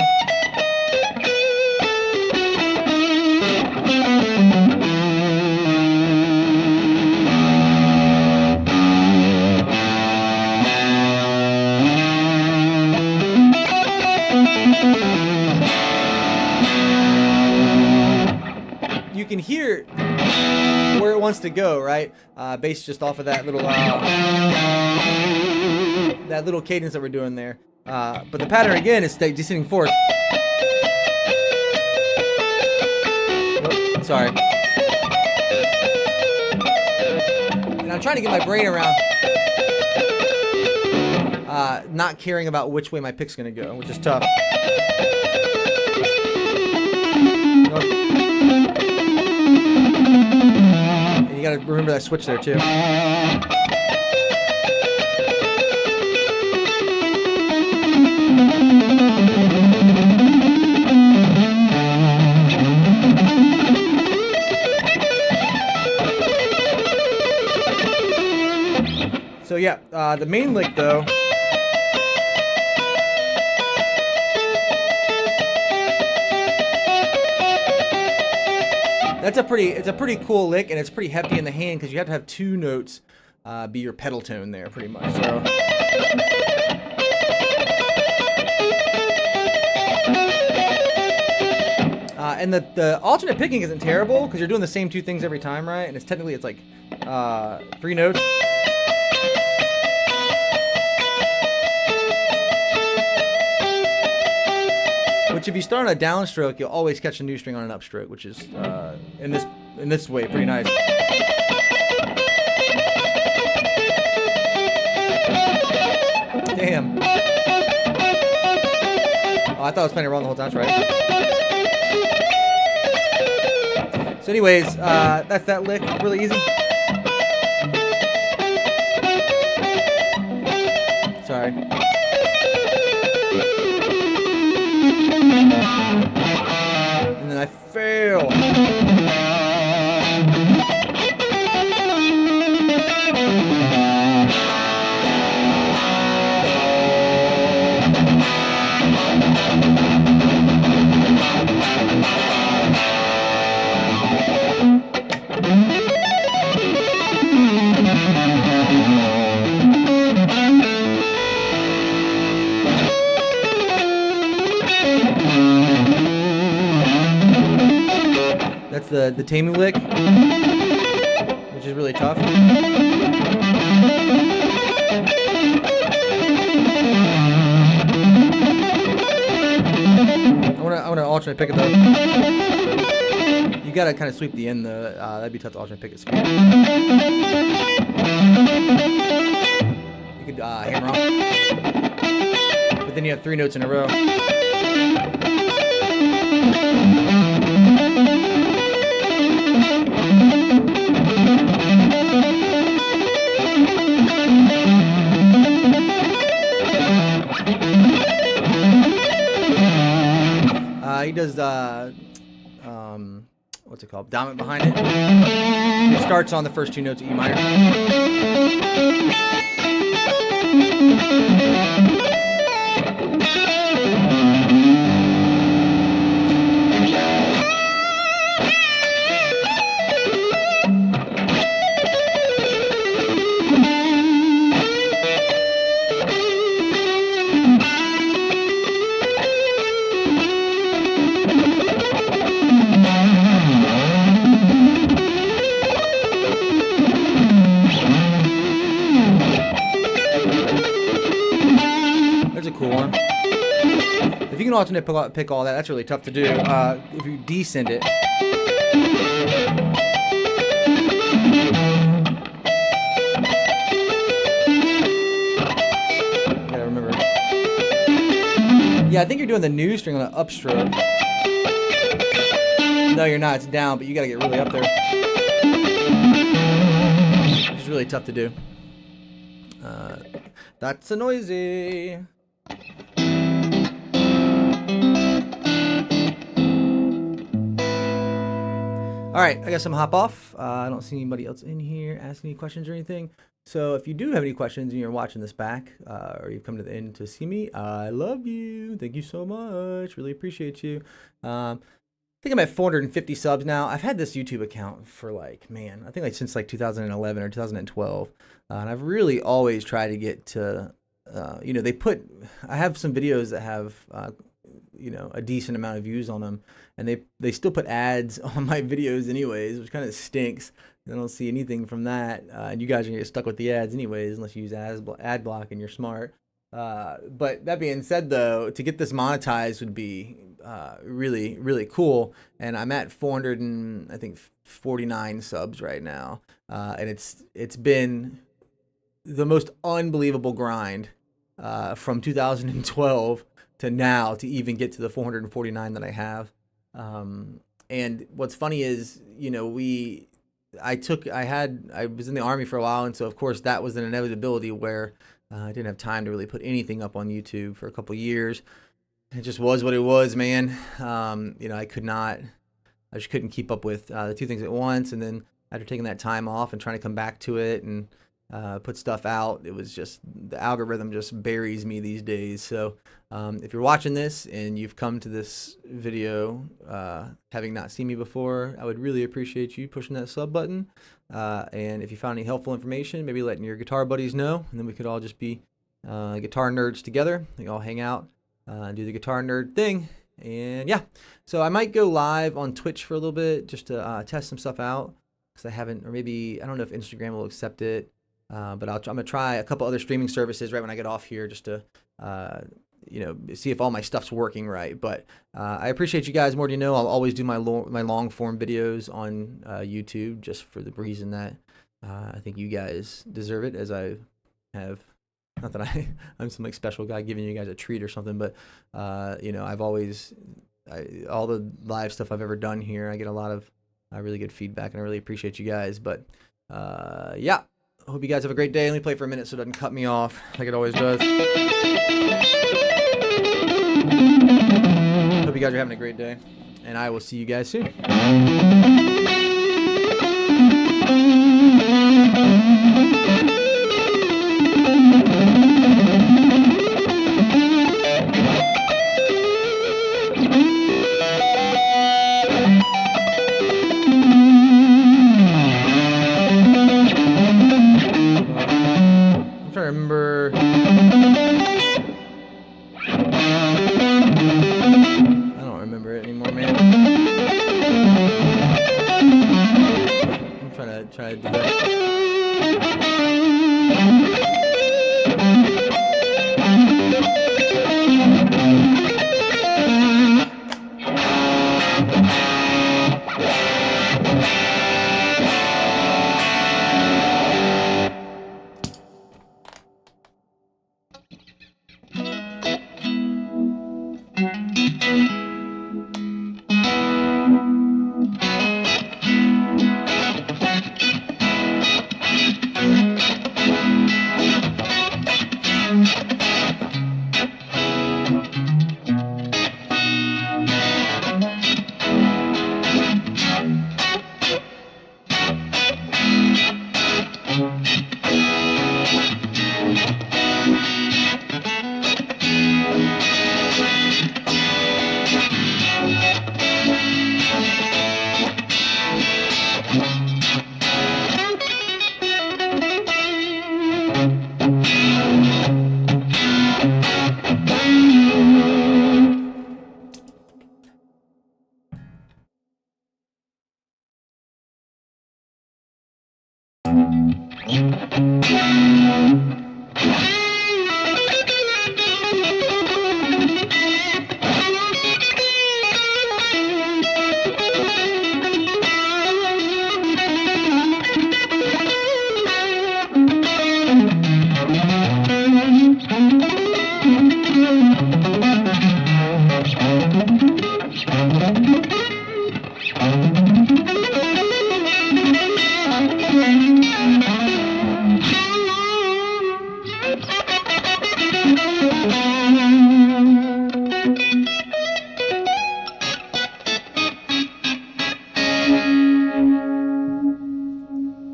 You can hear where it wants to go, right? Based just off of that little cadence that we're doing there. But the pattern again is descending forward. Oh, sorry. And I'm trying to get my brain around not caring about which way my pick's gonna go, which is tough. And you gotta remember that switch there too. So yeah, the main lick though. It's a pretty cool lick, and it's pretty hefty in the hand because you have to have two notes be your pedal tone there, pretty much. So. And the alternate picking isn't terrible because you're doing the same two things every time, right? And it's like 3 notes. Which, if you start on a downstroke, you'll always catch a new string on an upstroke, which is in this way pretty nice. Damn. Oh, I thought I was playing it wrong the whole time. That's right. So, anyways, that's that lick. Really easy. Sorry. And then I fail. the taming lick, which is really tough. I want to alternate pick it though. You gotta kind of sweep the end though. That'd be tough to alternate pick it. Speed. You could hammer off, but then you have 3 notes in a row. He does what's it called? Dominant behind it. It starts on the first 2 notes of E minor. If you can alternate pick all that, that's really tough to do. If you descend it, gotta remember. Yeah, I think you're doing the new string on the upstroke. No, you're not. It's down, but you gotta get really up there. It's really tough to do. That's a noisy. Alright, I guess I'm gonna hop off. I don't see anybody else in here asking any questions or anything. So if you do have any questions and you're watching this back, or you've come to the end to see me, I love you. Thank you so much. Really appreciate you. I think I'm at 450 subs now. I've had this YouTube account for I think since 2011 or 2012. And I've really always tried to get to, I have some videos that have, a decent amount of views on them, and they still put ads on my videos anyways, which kind of stinks. I don't see anything from that, and you guys are gonna get stuck with the ads anyways unless you use ad block and you're smart. But that being said, though, to get this monetized would be really, really cool. And I'm at 449 subs right now, and it's been the most unbelievable grind from 2012 to now to even get to the 449 that I have. And what's funny is, I was in the Army for a while, and so of course that was an inevitability where I didn't have time to really put anything up on YouTube for a couple years. It just was what it was, man. I just couldn't keep up with the 2 things at once, and then after taking that time off and trying to come back to it and put stuff out, it was just, the algorithm just buries me these days. So if you're watching this and you've come to this video having not seen me before, I would really appreciate you pushing that sub button. And if you found any helpful information, maybe letting your guitar buddies know, and then we could all just be guitar nerds together. We all hang out and do the guitar nerd thing. And yeah, so I might go live on Twitch for a little bit just to test some stuff out, because I haven't, or maybe I don't know if Instagram will accept it. But I'm gonna try a couple other streaming services right when I get off here, just to see if all my stuff's working right. But I appreciate you guys more than you know. I'll always do my long form videos on YouTube, just for the reason that I think you guys deserve it, as I have. Not that I'm some special guy giving you guys a treat or something, but I've always all the live stuff I've ever done here, I get a lot of really good feedback, and I really appreciate you guys. But yeah. I hope you guys have a great day. Let me play for a minute so it doesn't cut me off like it always does. Hope you guys are having a great day, and I will see you guys soon. Remember, I don't remember it anymore, man. trying to do that.